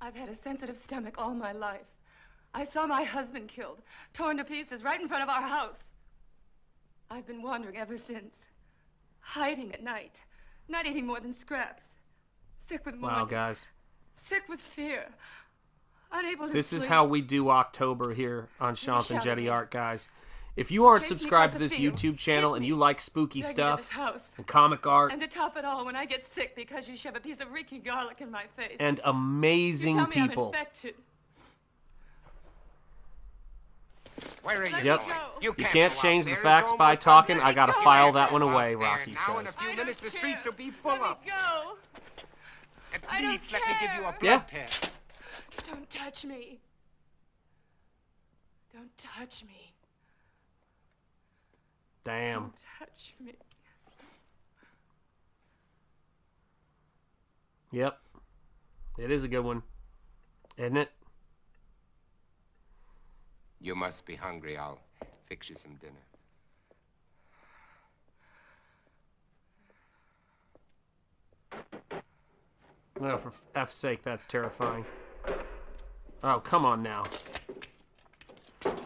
I've had a sensitive stomach all my life. I saw my husband killed, torn to pieces right in front of our house. I've been wandering ever since. Hiding at night. Not eating more than scraps. Sick with Wow, wonder. guys. Sick with fear. Unable to This sleep. is how we do October here on Shant and shouted Jetty me. Art, guys. If you aren't Chased me subscribed to across this the field, YouTube channel hit and me, you like spooky dragged me to this stuff house. and comic art And to top it all, when I get sick because you shove a piece of reeking garlic in my face. and amazing you tell me people. I'm infected. Where are you Yep. going? You go can't out change the there. It's facts by almost talking. sunset. I gotta Go file ahead. that one Go away, out there. Rocky Now in a says. few minutes, the streets will be full Let up. me go. At I don't least let me give you a care. blood Yeah. test. Don't touch me. Don't touch me. Damn. Don't touch me. Yep. It is a good one. Isn't it? You must be hungry. I'll fix you some dinner. Oh, for F's sake, that's terrifying. Oh, come on now.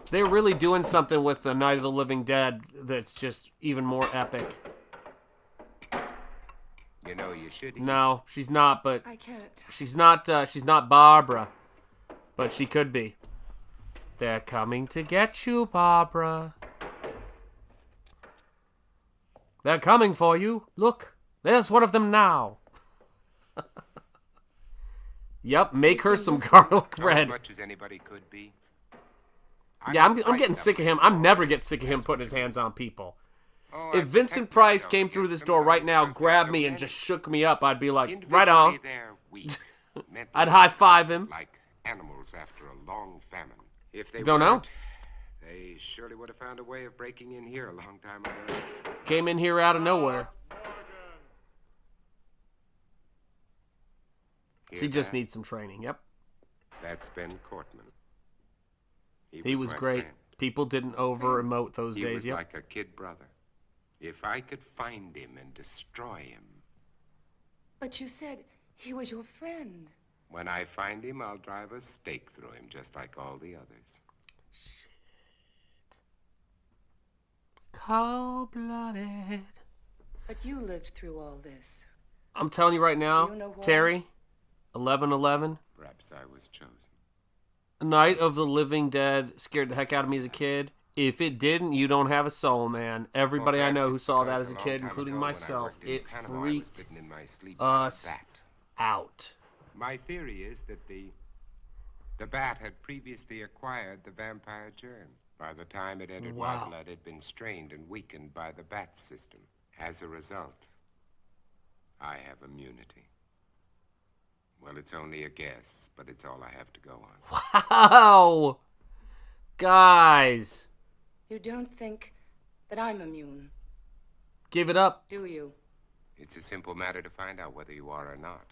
They're really doing something with the Night of the Living Dead that's just even more epic. You know you should eat. No, she's not, but I can't. she's not Barbara, but she could be. They're coming to get you, Barbara. They're coming for you. Look, there's one of them now. Yep, make her some garlic As bread. much as anybody could be. Yeah, I'm getting sick of him. I'm never get sick of him putting his hands on people. If Vincent Price came through this door right now, grabbed me, and just shook me up, I'd be like, right on. I'd high-five him. Like animals after a long famine. If they Don't know. weren't, they surely would have found a way of breaking in here a long time ago. Came in here out of nowhere. She just needs some training, yep. That's Ben Cortman. He was my great. friend. People didn't over-emote those He days, was yep. like a kid brother. If I could find him and destroy him. But you said he was your friend. When I find him, I'll drive a stake through him, just like all the others. Cold-blooded. But you lived through all this. I'm telling you right now, You know why? Terry, 11/11, Perhaps I was chosen. Night of the Living Dead scared the heck out of me as a kid. If it didn't, you don't have a soul, man. Everybody I know who saw that as a kid, including myself, it freaked us out. My theory is that the bat had previously acquired the vampire germ. By the time it entered my blood, it had been strained and weakened by the bat system. As a result, I have immunity. Well, it's only a guess, but it's all I have to go on. Wow! Guys! You don't think that I'm immune, Give it up. do you? It's a simple matter to find out whether you are or not.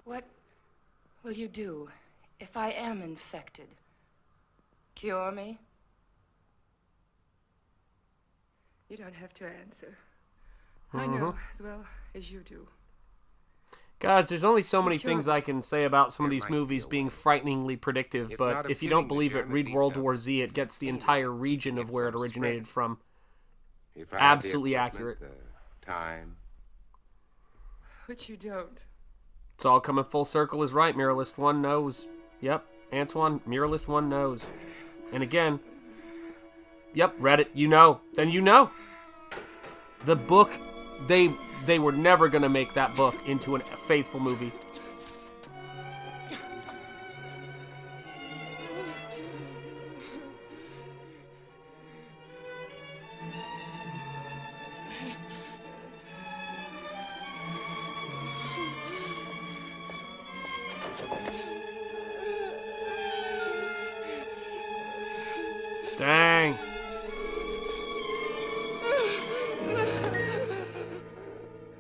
What will you do if I am infected? Cure me? You don't have to answer. I know as well as you do. Guys, there's only so many things I can say about some of these movies being frighteningly predictive, but if you don't believe it, read World War Z. It gets the entire region of where it originated from. Absolutely accurate. Time. But you don't. It's all coming full circle is right. Muralist 1 knows. Yep, Antoine, Muralist 1 knows. And again, yep, read it. You know. Then you know. The book, they were never going to make that book into a faithful movie. Dang.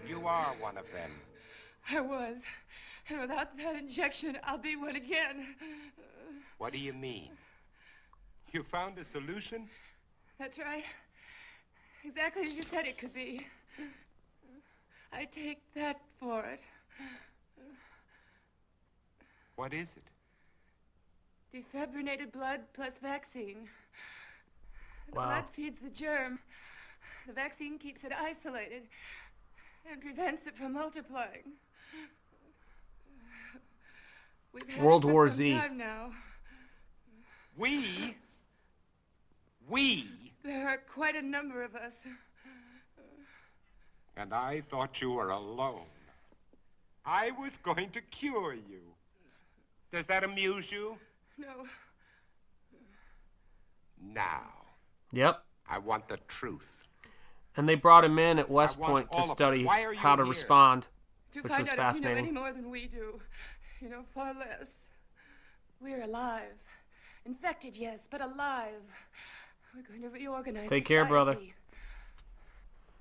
You are one of them. I was. And without that injection, I'll be one again. What do you mean? You found a solution? That's right. Exactly as you said it could be. I take that for it. What is it? Defibrinated blood plus vaccine. The Wow. blood feeds the germ. The vaccine keeps it isolated and prevents it from multiplying. We've had World it for War some Z. time now. We? There are quite a number of us. And I thought you were alone. I was going to cure you. Does that amuse you? No. Now. Yep. I want the truth. And they brought him in at West want Point to all of it. study Why are you how to here? respond, To which find was out if you know fascinating. any more than we do. You know far less. We're alive. Infected, yes, but alive. We're going to reorganize Take care, brother. society.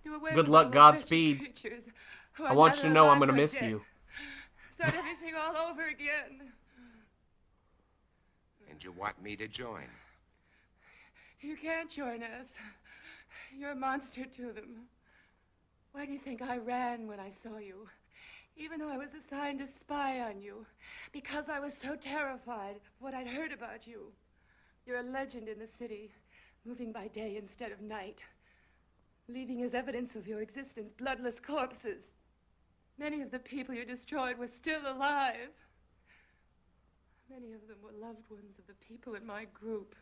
Do away Good with luck, all Godspeed. wretched creatures who I are want you to neither know I'm alive going to nor miss dead. you. Start everything all over again. And you want me to join? You can't join us. You're a monster to them. Why do you think I ran when I saw you? Even though I was assigned to spy on you. Because I was so terrified of what I'd heard about you. You're a legend in the city, moving by day instead of night. Leaving as evidence of your existence bloodless corpses. Many of the people you destroyed were still alive. Many of them were loved ones of the people in my group.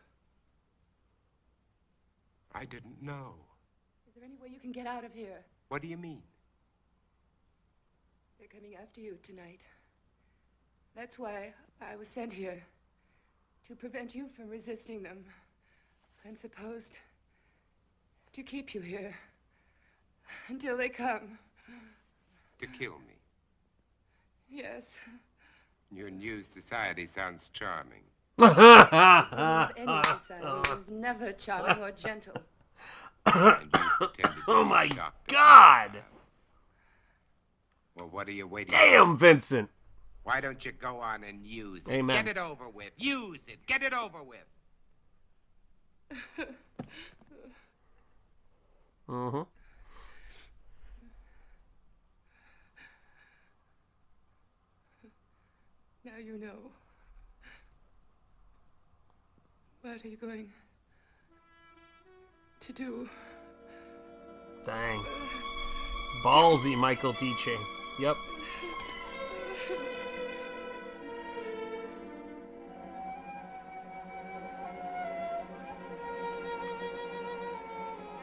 I didn't know. Is there any way you can get out of here? What do you mean? They're coming after you tonight. That's why I was sent here. To prevent you from resisting them. I'm supposed to keep you here. Until they come. To kill me? Yes. Your new society sounds charming. Any society is never charming or gentle. And you pretended to Oh be my shocked. God! Well, what are you waiting Damn, for? Vincent! Why don't you go on and use it? Amen. Get it over with. Use it. Get it over with. Mm-hmm. Now you know. What are you going to do? Dang. Ballsy, Michael Dice. Yep.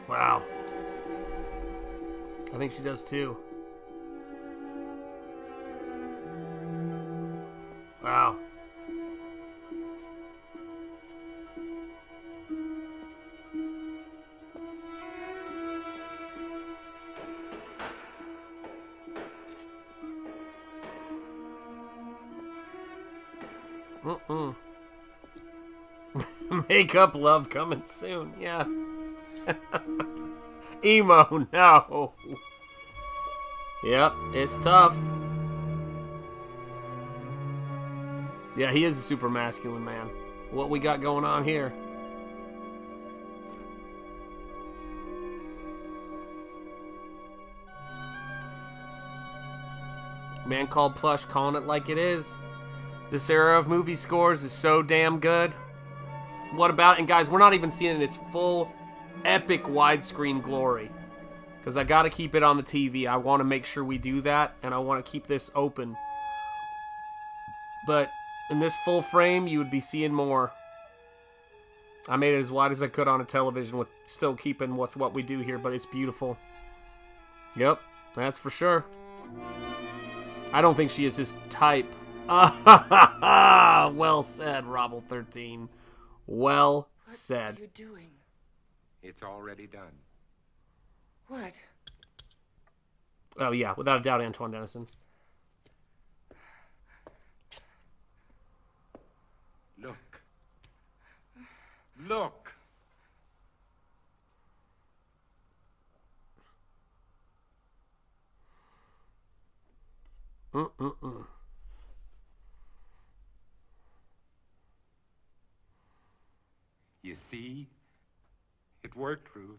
Wow. I think she does too. Wow. Makeup love coming soon. Yeah. Emo, no. Yep, it's tough. Yeah, he is a super masculine man. What we got going on here? Man called Plush calling it like it is. This era of movie scores is so damn good. What about, and guys, we're not even seeing it in its full epic widescreen glory. Because I got to keep it on the TV. I want to make sure we do that, and I want to keep this open. But in this full frame, you would be seeing more. I made it as wide as I could on a television with still keeping with what we do here, but it's beautiful. Yep, that's for sure. I don't think she is his type. Well said, Robble13. Well said. What are you doing? It's already done. What? Oh, yeah, without a doubt, Antoine Dennison. Look. Look. You see? It worked, Ruth.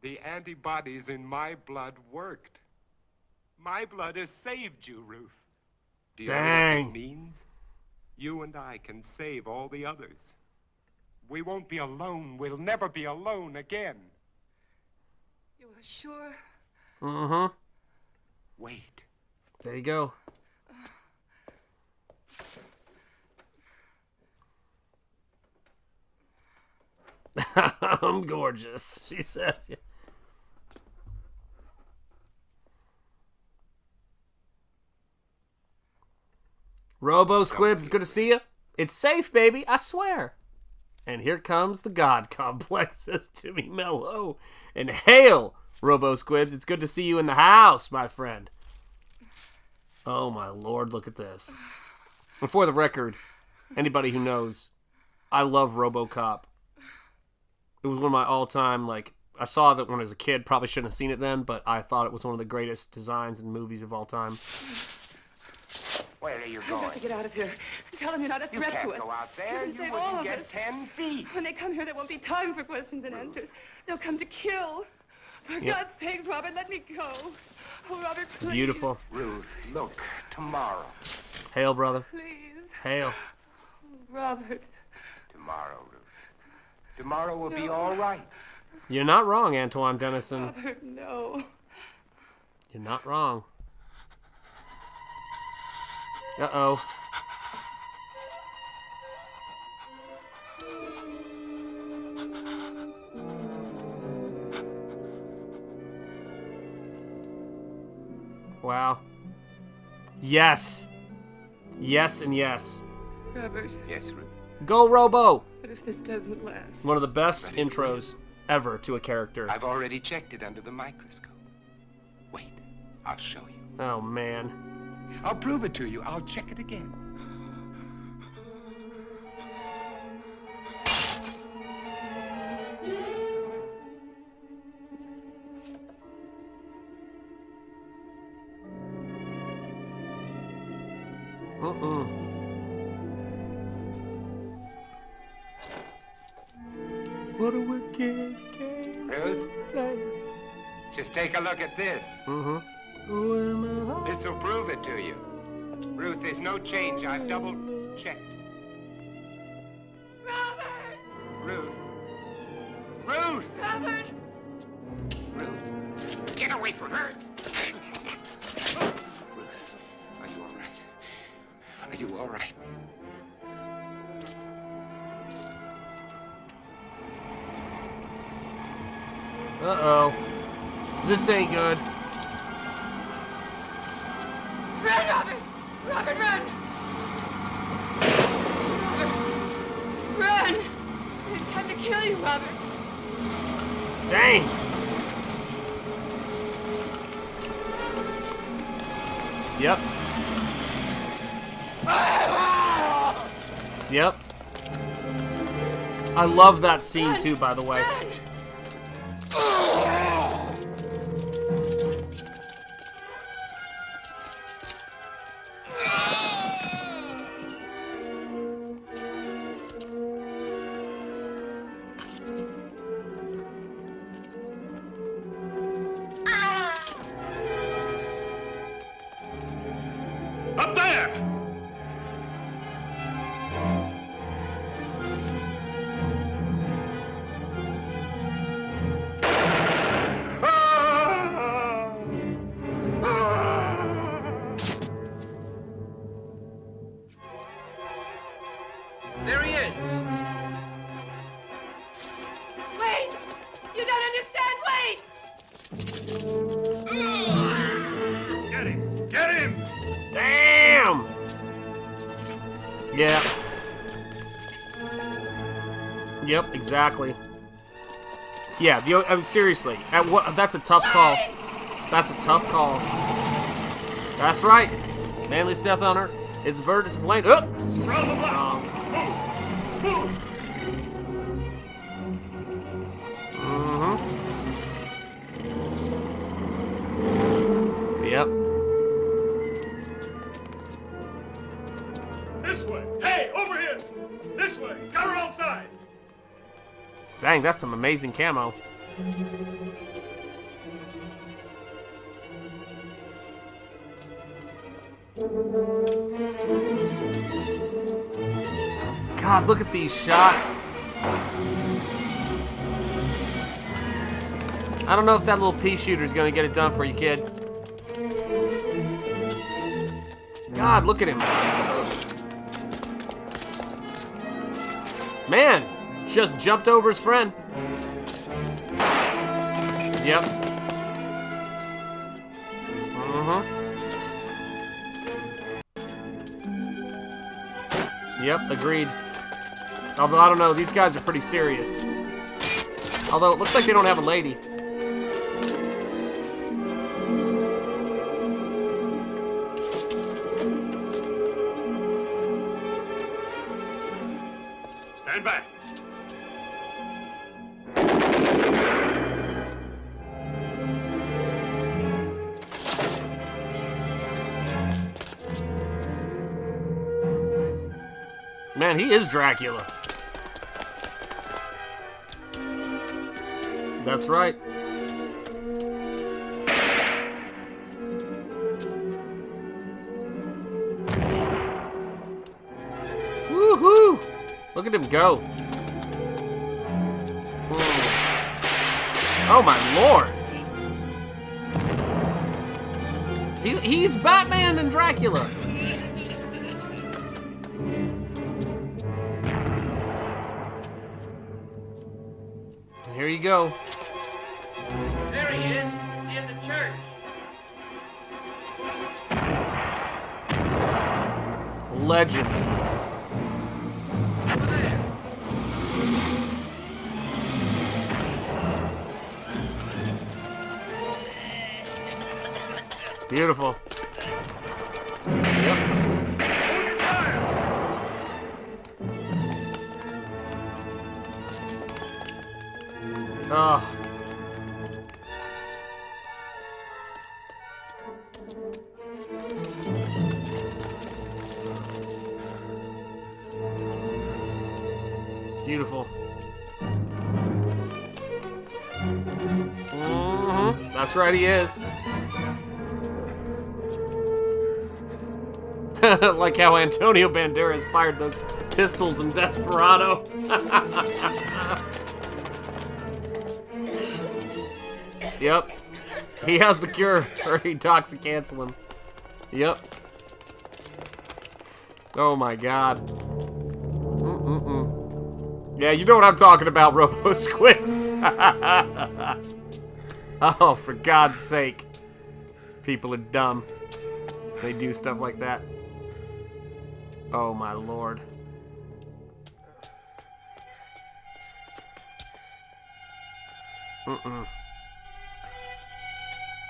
The antibodies in my blood worked. My blood has saved you, Ruth. Do you know what this means? You and I can save all the others. We won't be alone. We'll never be alone again. You are sure? Mm-hmm. Wait. There you go. I'm gorgeous, she says. Yeah. Robo Squibs, good to see you. It's safe, baby, I swear. And here comes the God Complex, says Timmy Mello. And hail, Robo Squibs, it's good to see you in the house, my friend. Oh my lord, look at this. And for the record, anybody who knows, I love RoboCop. It was one of my all-time, like, I saw that when I was a kid, probably shouldn't have seen it then, but I thought it was one of the greatest designs in movies of all time. Where are you I've going? got to get out of here. Tell them you're not a threat to us. You can't go out there. You can You save all wouldn't of get us. 10 feet. When they come here, there won't be time for questions and answers. They'll come to kill. For God's sake, Robert, let me go. Oh, Robert, please. Beautiful. Ruth, look, tomorrow. Hail, brother. Please. Hail. Robert. Tomorrow, Ruth. Tomorrow will be all right. You're not wrong, Antoine Dennison. Robert, no. You're not wrong. Uh-oh. Wow. Yes. Yes and yes. Robert. Yes, Ruth. Go, Robo! What if this doesn't last? One of the best intros ever to a character. I've already checked it under the microscope. Wait, I'll show you. Oh, man. I'll prove it to you. I'll check it again. What a wicked game. Ruth? Just take a look at this. This will prove it to you. Ruth, there's no change. I've double-checked. Robert! Ruth. Ruth! Robert! Ruth. Get away from her! Ruth, are you all right? Are you all right? Uh-oh. This ain't good. Run, Robert! Robert, run! Run! They've come to kill you, Robert. Dang! Yep. Yep. I love that scene too, by the way. Up there! There he is. Wait! You don't understand! Wait! Get him! Get him! Damn! Yeah. Yep, exactly. Yeah, I mean, seriously. That's a tough call. That's a tough call. That's right. Manliest death on Earth. It's a bird, it's a plane. Oops! Wrong. Yep. This way! Hey, over here! This way! Got her outside! Dang, that's some amazing camo. God, look at these shots. I don't know if that little pea shooter's gonna get it done for you, kid. God, look at him. Man, just jumped over his friend. Yep. Yep, agreed. Although, I don't know, these guys are pretty serious. Although, it looks like they don't have a lady. Stand back. Man, he is Dracula. That's right. Woohoo! Look at him go. Oh my lord. He's Batman and Dracula. Here you go. There he is, in the church. legend. Beautiful. Yep. Oh. Beautiful. That's right, he is. Like how Antonio Banderas fired those pistols in Desperado. Yep. He has the cure, or he talks to cancel him. Yep. Oh my god. Yeah, you know what I'm talking about, Robo Squibs. Oh, for God's sake. People are dumb. They do stuff like that. Oh my lord.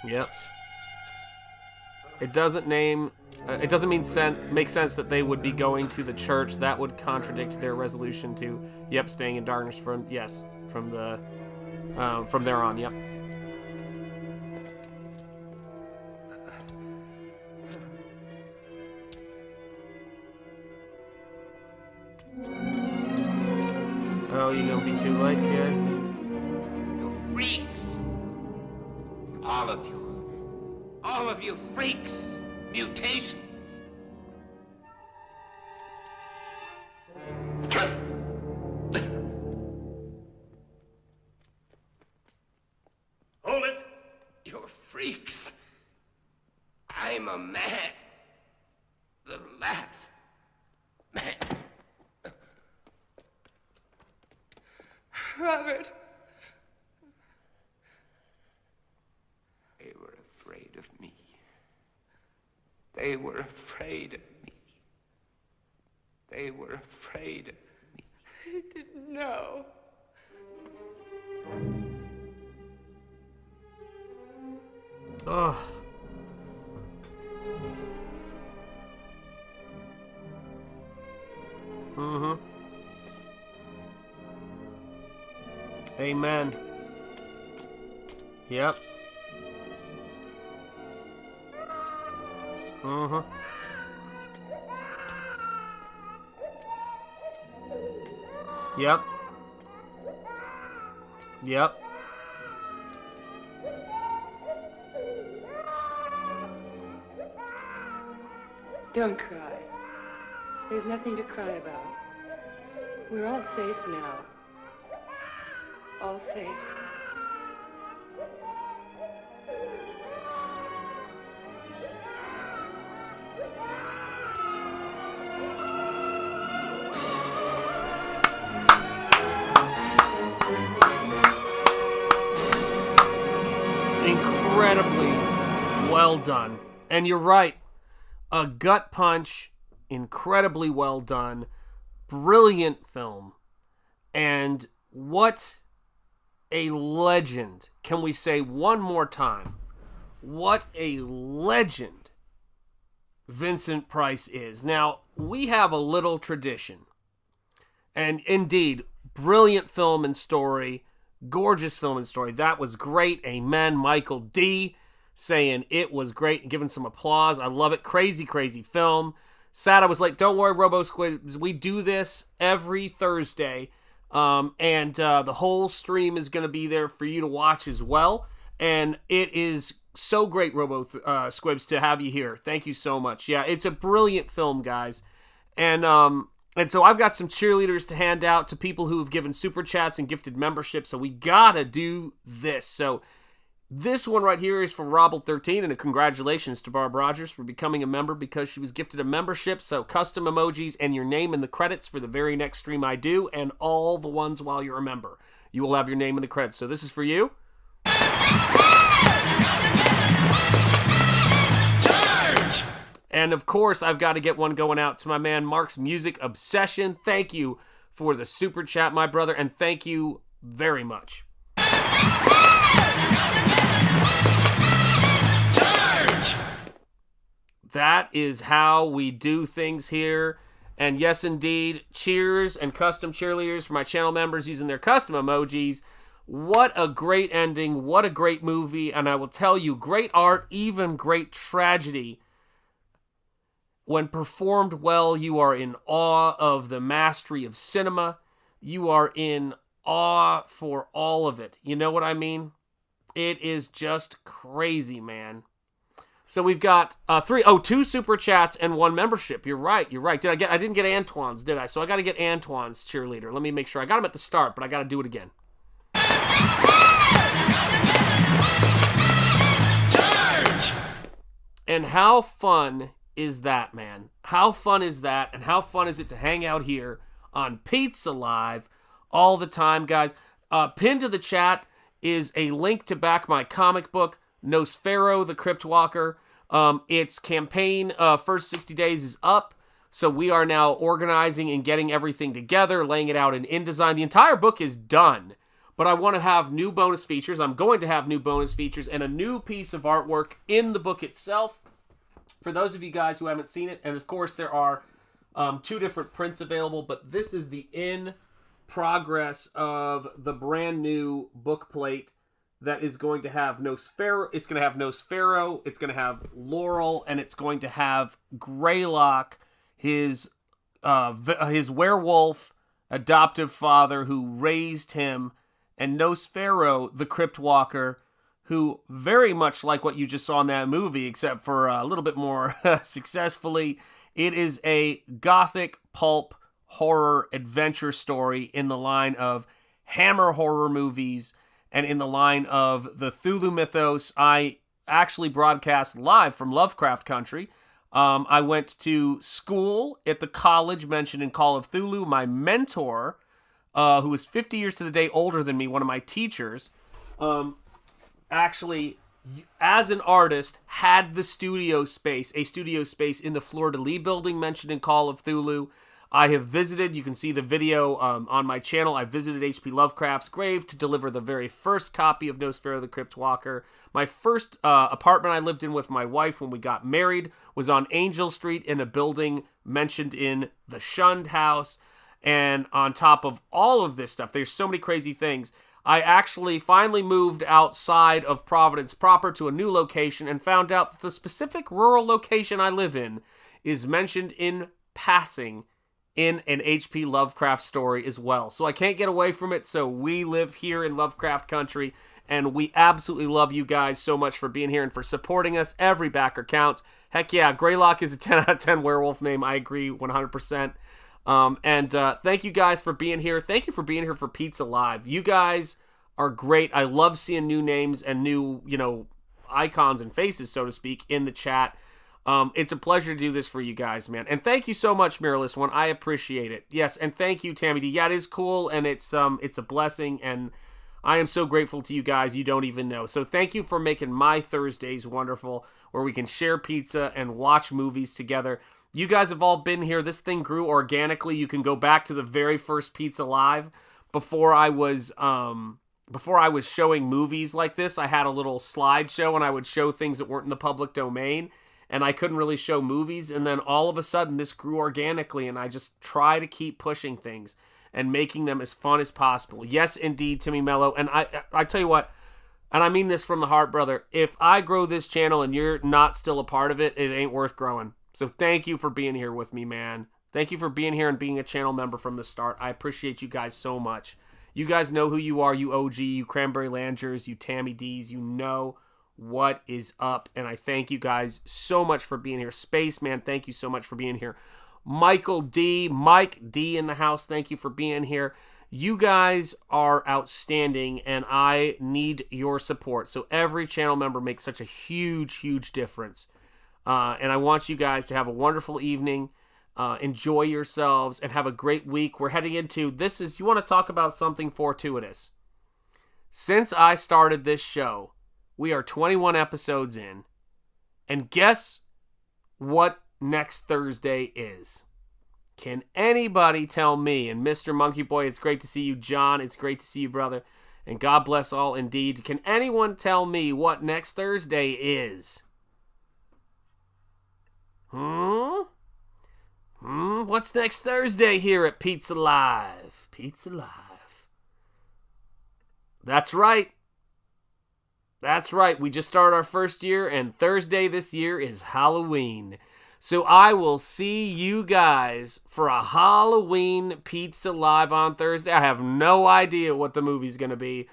Yep. It doesn't make sense that they would be going to the church. That would contradict their resolution to, yep, staying in darkness from there on, yep. Oh, you gonna be too late, kid? You freaks. All of you. All of you freaks. Mutations. Hold it. You're freaks. I'm a man. The last man. Robert. They were afraid of me. They were afraid of me. They were afraid of me. I didn't know. Ugh. Amen. Yep. Yep. Yep. Don't cry. There's nothing to cry about. We're all safe now. All safe. Incredibly well done. And you're right. A gut punch, incredibly well done, brilliant film. And what a legend. Can we say one more time? What a legend Vincent Price is. Now, we have a little tradition. And indeed, brilliant film and story. Gorgeous film and story. That was great. Amen. Michael D. saying it was great and giving some applause. I love it. Crazy, crazy film. Sad I was late. Don't worry, Robo Squibs. We do this every Thursday. And the whole stream is going to be there for you to watch as well. And it is so great, Robo Squibs, to have you here. Thank you so much. Yeah, it's a brilliant film, guys. And so I've got some cheerleaders to hand out to people who have given super chats and gifted memberships. So we gotta do this. So this one right here is from Robble13, and a congratulations to Barb Rogers for becoming a member because she was gifted a membership. So custom emojis and your name in the credits for the very next stream I do, and all the ones while you're a member. You will have your name in the credits. So this is for you. And of course, I've got to get one going out to my man Mark's Music Obsession. Thank you for the super chat, my brother, and thank you very much. Charge! That is how we do things here. And yes, indeed, cheers and custom cheerleaders for my channel members using their custom emojis. What a great ending. What a great movie. And I will tell you, great art, even great tragedy. When performed well, you are in awe of the mastery of cinema. You are in awe for all of it. You know what I mean? It is just crazy, man. So we've got 2 super chats and 1 membership. You're right. I didn't get Antoine's, did I? So I got to get Antoine's cheerleader. Let me make sure. I got him at the start, but I got to do it again. Charge! And how fun is that, man? How fun is that? And how fun is it to hang out here on Pizza Live all the time, guys? Pinned to the chat is a link to back my comic book, Nosfero, the Crypt Walker. Its campaign, first 60 days is up. So we are now organizing and getting everything together, laying it out in InDesign. The entire book is done, but I want to have new bonus features. I'm going to have new bonus features and a new piece of artwork in the book itself. For those of you guys who haven't seen it, and of course there are 2 different prints available, but this is the in progress of the brand new book plate that is going to have Nosfero. It's going to have Nosfero, it's going to have Laurel, and it's going to have Greylock, his werewolf adoptive father who raised him, and Nosfero, the Crypt Walker, who very much like what you just saw in that movie, except for a little bit more successfully. It is a gothic pulp horror adventure story in the line of Hammer horror movies and in the line of the Cthulhu mythos. I actually broadcast live from Lovecraft Country. I went to school at the college mentioned in Call of Cthulhu. My mentor, who is 50 years to the day older than me, one of my teachers, actually, as an artist, had the studio space, a studio space in the Fleur-de-Lis building mentioned in Call of Cthulhu. I have visited, you can see the video on my channel, I visited H.P. Lovecraft's grave to deliver the very first copy of Nosfero the Crypt Walker. My first apartment I lived in with my wife when we got married was on Angel Street in a building mentioned in The Shunned House. And on top of all of this stuff, there's so many crazy things. I actually finally moved outside of Providence proper to a new location and found out that the specific rural location I live in is mentioned in passing in an H.P. Lovecraft story as well. So I can't get away from it, so we live here in Lovecraft Country, and we absolutely love you guys so much for being here and for supporting us. Every backer counts. Heck yeah, Greylock is a 10 out of 10 werewolf name. I agree 100%. Thank you guys for being here. Thank you for being here for Pizza Live. You guys are great. I love seeing new names and new, icons and faces, so to speak, in the chat. It's a pleasure to do this for you guys, man. And thank you so much, Mirrorless One. I appreciate it. Yes, and thank you, Tammy D. Yeah, it is cool, and it's a blessing, and I am so grateful to you guys. You don't even know. So thank you for making my Thursdays wonderful, where we can share pizza and watch movies together. You guys have all been here. This thing grew organically. You can go back to the very first Pizza Live before I was showing movies like this. I had a little slideshow, and I would show things that weren't in the public domain. And I couldn't really show movies, and then all of a sudden this grew organically, and I just try to keep pushing things and making them as fun as possible. Yes, indeed, Timmy Mello, and I tell you what, and I mean this from the heart, brother, if I grow this channel and you're not still a part of it, it ain't worth growing. So thank you for being here with me, man. Thank you for being here and being a channel member from the start. I appreciate you guys so much. You guys know who you are, you OG, you Cranberry Langers, you Tammy D's, you know what is up, and I thank you guys so much for being here. Spaceman, thank you so much for being here. Michael D, Mike D in the house, thank you for being here. You guys are outstanding, and I need your support. So every channel member makes such a huge difference, and I want you guys to have a wonderful evening, enjoy yourselves, and have a great week. We're heading into, you want to talk about something fortuitous. Since I started this show, we are 21 episodes in, and guess what next Thursday is? Can anybody tell me? And Mr. Monkey Boy, it's great to see you. John, it's great to see you, brother. And God bless all indeed. Can anyone tell me what next Thursday is? What's next Thursday here at Pizza Live? Pizza Live. That's right. That's right. We just started our first year, and Thursday this year is Halloween. So I will see you guys for a Halloween Pizza Live on Thursday. I have no idea what the movie's going to be,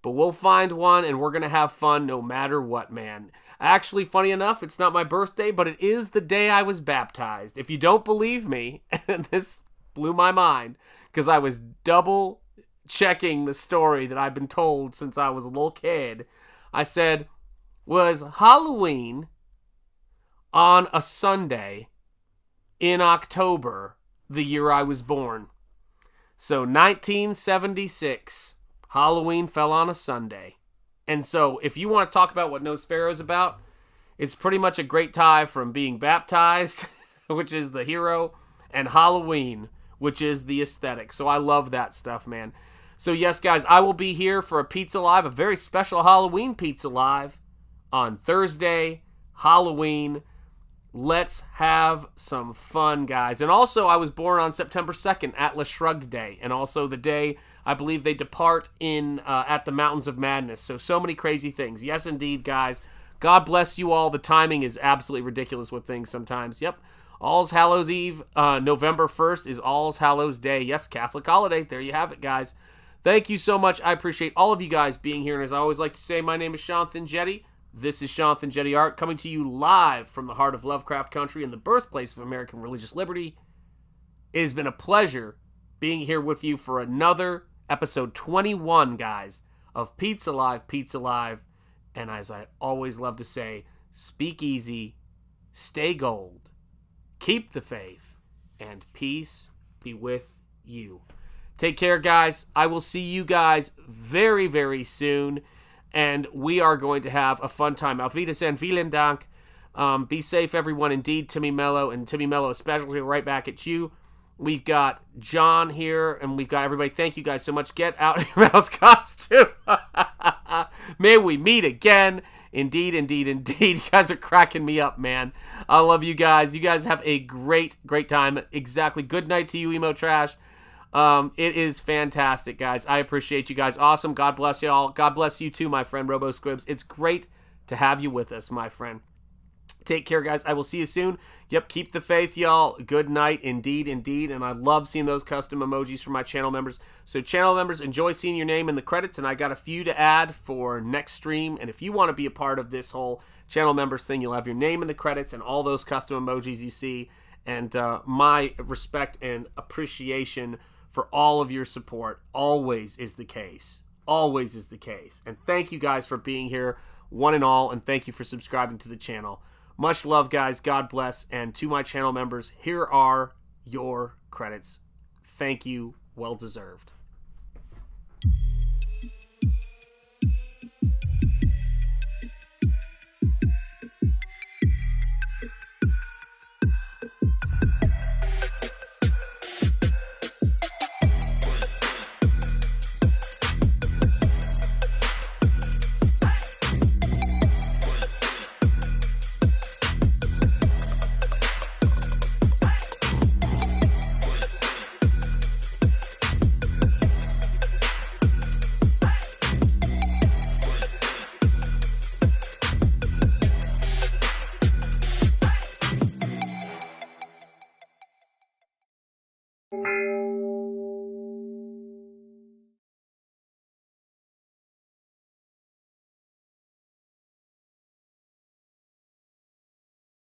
but we'll find one, and we're going to have fun no matter what, man. Actually, funny enough, it's not my birthday, but it is the day I was baptized. If you don't believe me, and this blew my mind, because I was double checking the story that I've been told since I was a little kid. I said, was Halloween on a Sunday in October the year I was born? So 1976, Halloween fell on a Sunday. And so if you want to talk about what Nosfero is about, it's pretty much a great tie from being baptized, which is the hero, and Halloween, which is the aesthetic. So I love that stuff, man. So yes, guys, I will be here for a Pizza Live, a very special Halloween Pizza Live on Thursday, Halloween. Let's have some fun, guys. And also, I was born on September 2nd, Atlas Shrugged Day, and also the day I believe they depart in at the Mountains of Madness. So many crazy things. Yes, indeed, guys. God bless you all. The timing is absolutely ridiculous with things sometimes. Yep. All's Hallows Eve, November 1st is All's Hallows Day. Yes, Catholic holiday. There you have it, guys. Thank you so much. I appreciate all of you guys being here. And as I always like to say, my name is Shanthan Jetty. This is Shanthan Jetty Art, coming to you live from the heart of Lovecraft Country and the birthplace of American religious liberty. It has been a pleasure being here with you for another episode 21, guys, of Pizza Live, Pizza Live. And as I always love to say, speak easy, stay gold, keep the faith, and peace be with you. Take care, guys. I will see you guys very, very soon. And we are going to have a fun time. Auf Wiedersehen, vielen Dank. Be safe, everyone. Indeed, Timmy Mello, and Timmy Mello especially, right back at you. We've got John here, and we've got everybody. Thank you guys so much. Get out your mouse costume. May we meet again. Indeed, indeed, indeed. You guys are cracking me up, man. I love you guys. You guys have a great, great time. Exactly. Good night to you, Emo Trash. It is fantastic, guys. I appreciate you guys. Awesome. God bless you all. God bless you too, my friend Robo Squibs. It's great to have you with us, my friend. Take care, guys. I will see you soon. Yep, keep the faith, y'all. Good night, indeed, indeed. And I love seeing those custom emojis from my channel members. So channel members, enjoy seeing your name in the credits. And I got a few to add for next stream. And if you want to be a part of this whole channel members thing, you'll have your name in the credits and all those custom emojis you see. And my respect and appreciation for all of your support always is the case. Always is the case. And thank you guys for being here, one and all. And thank you for subscribing to the channel. Much love, guys. God bless. And to my channel members, here are your credits. Thank you. Well deserved.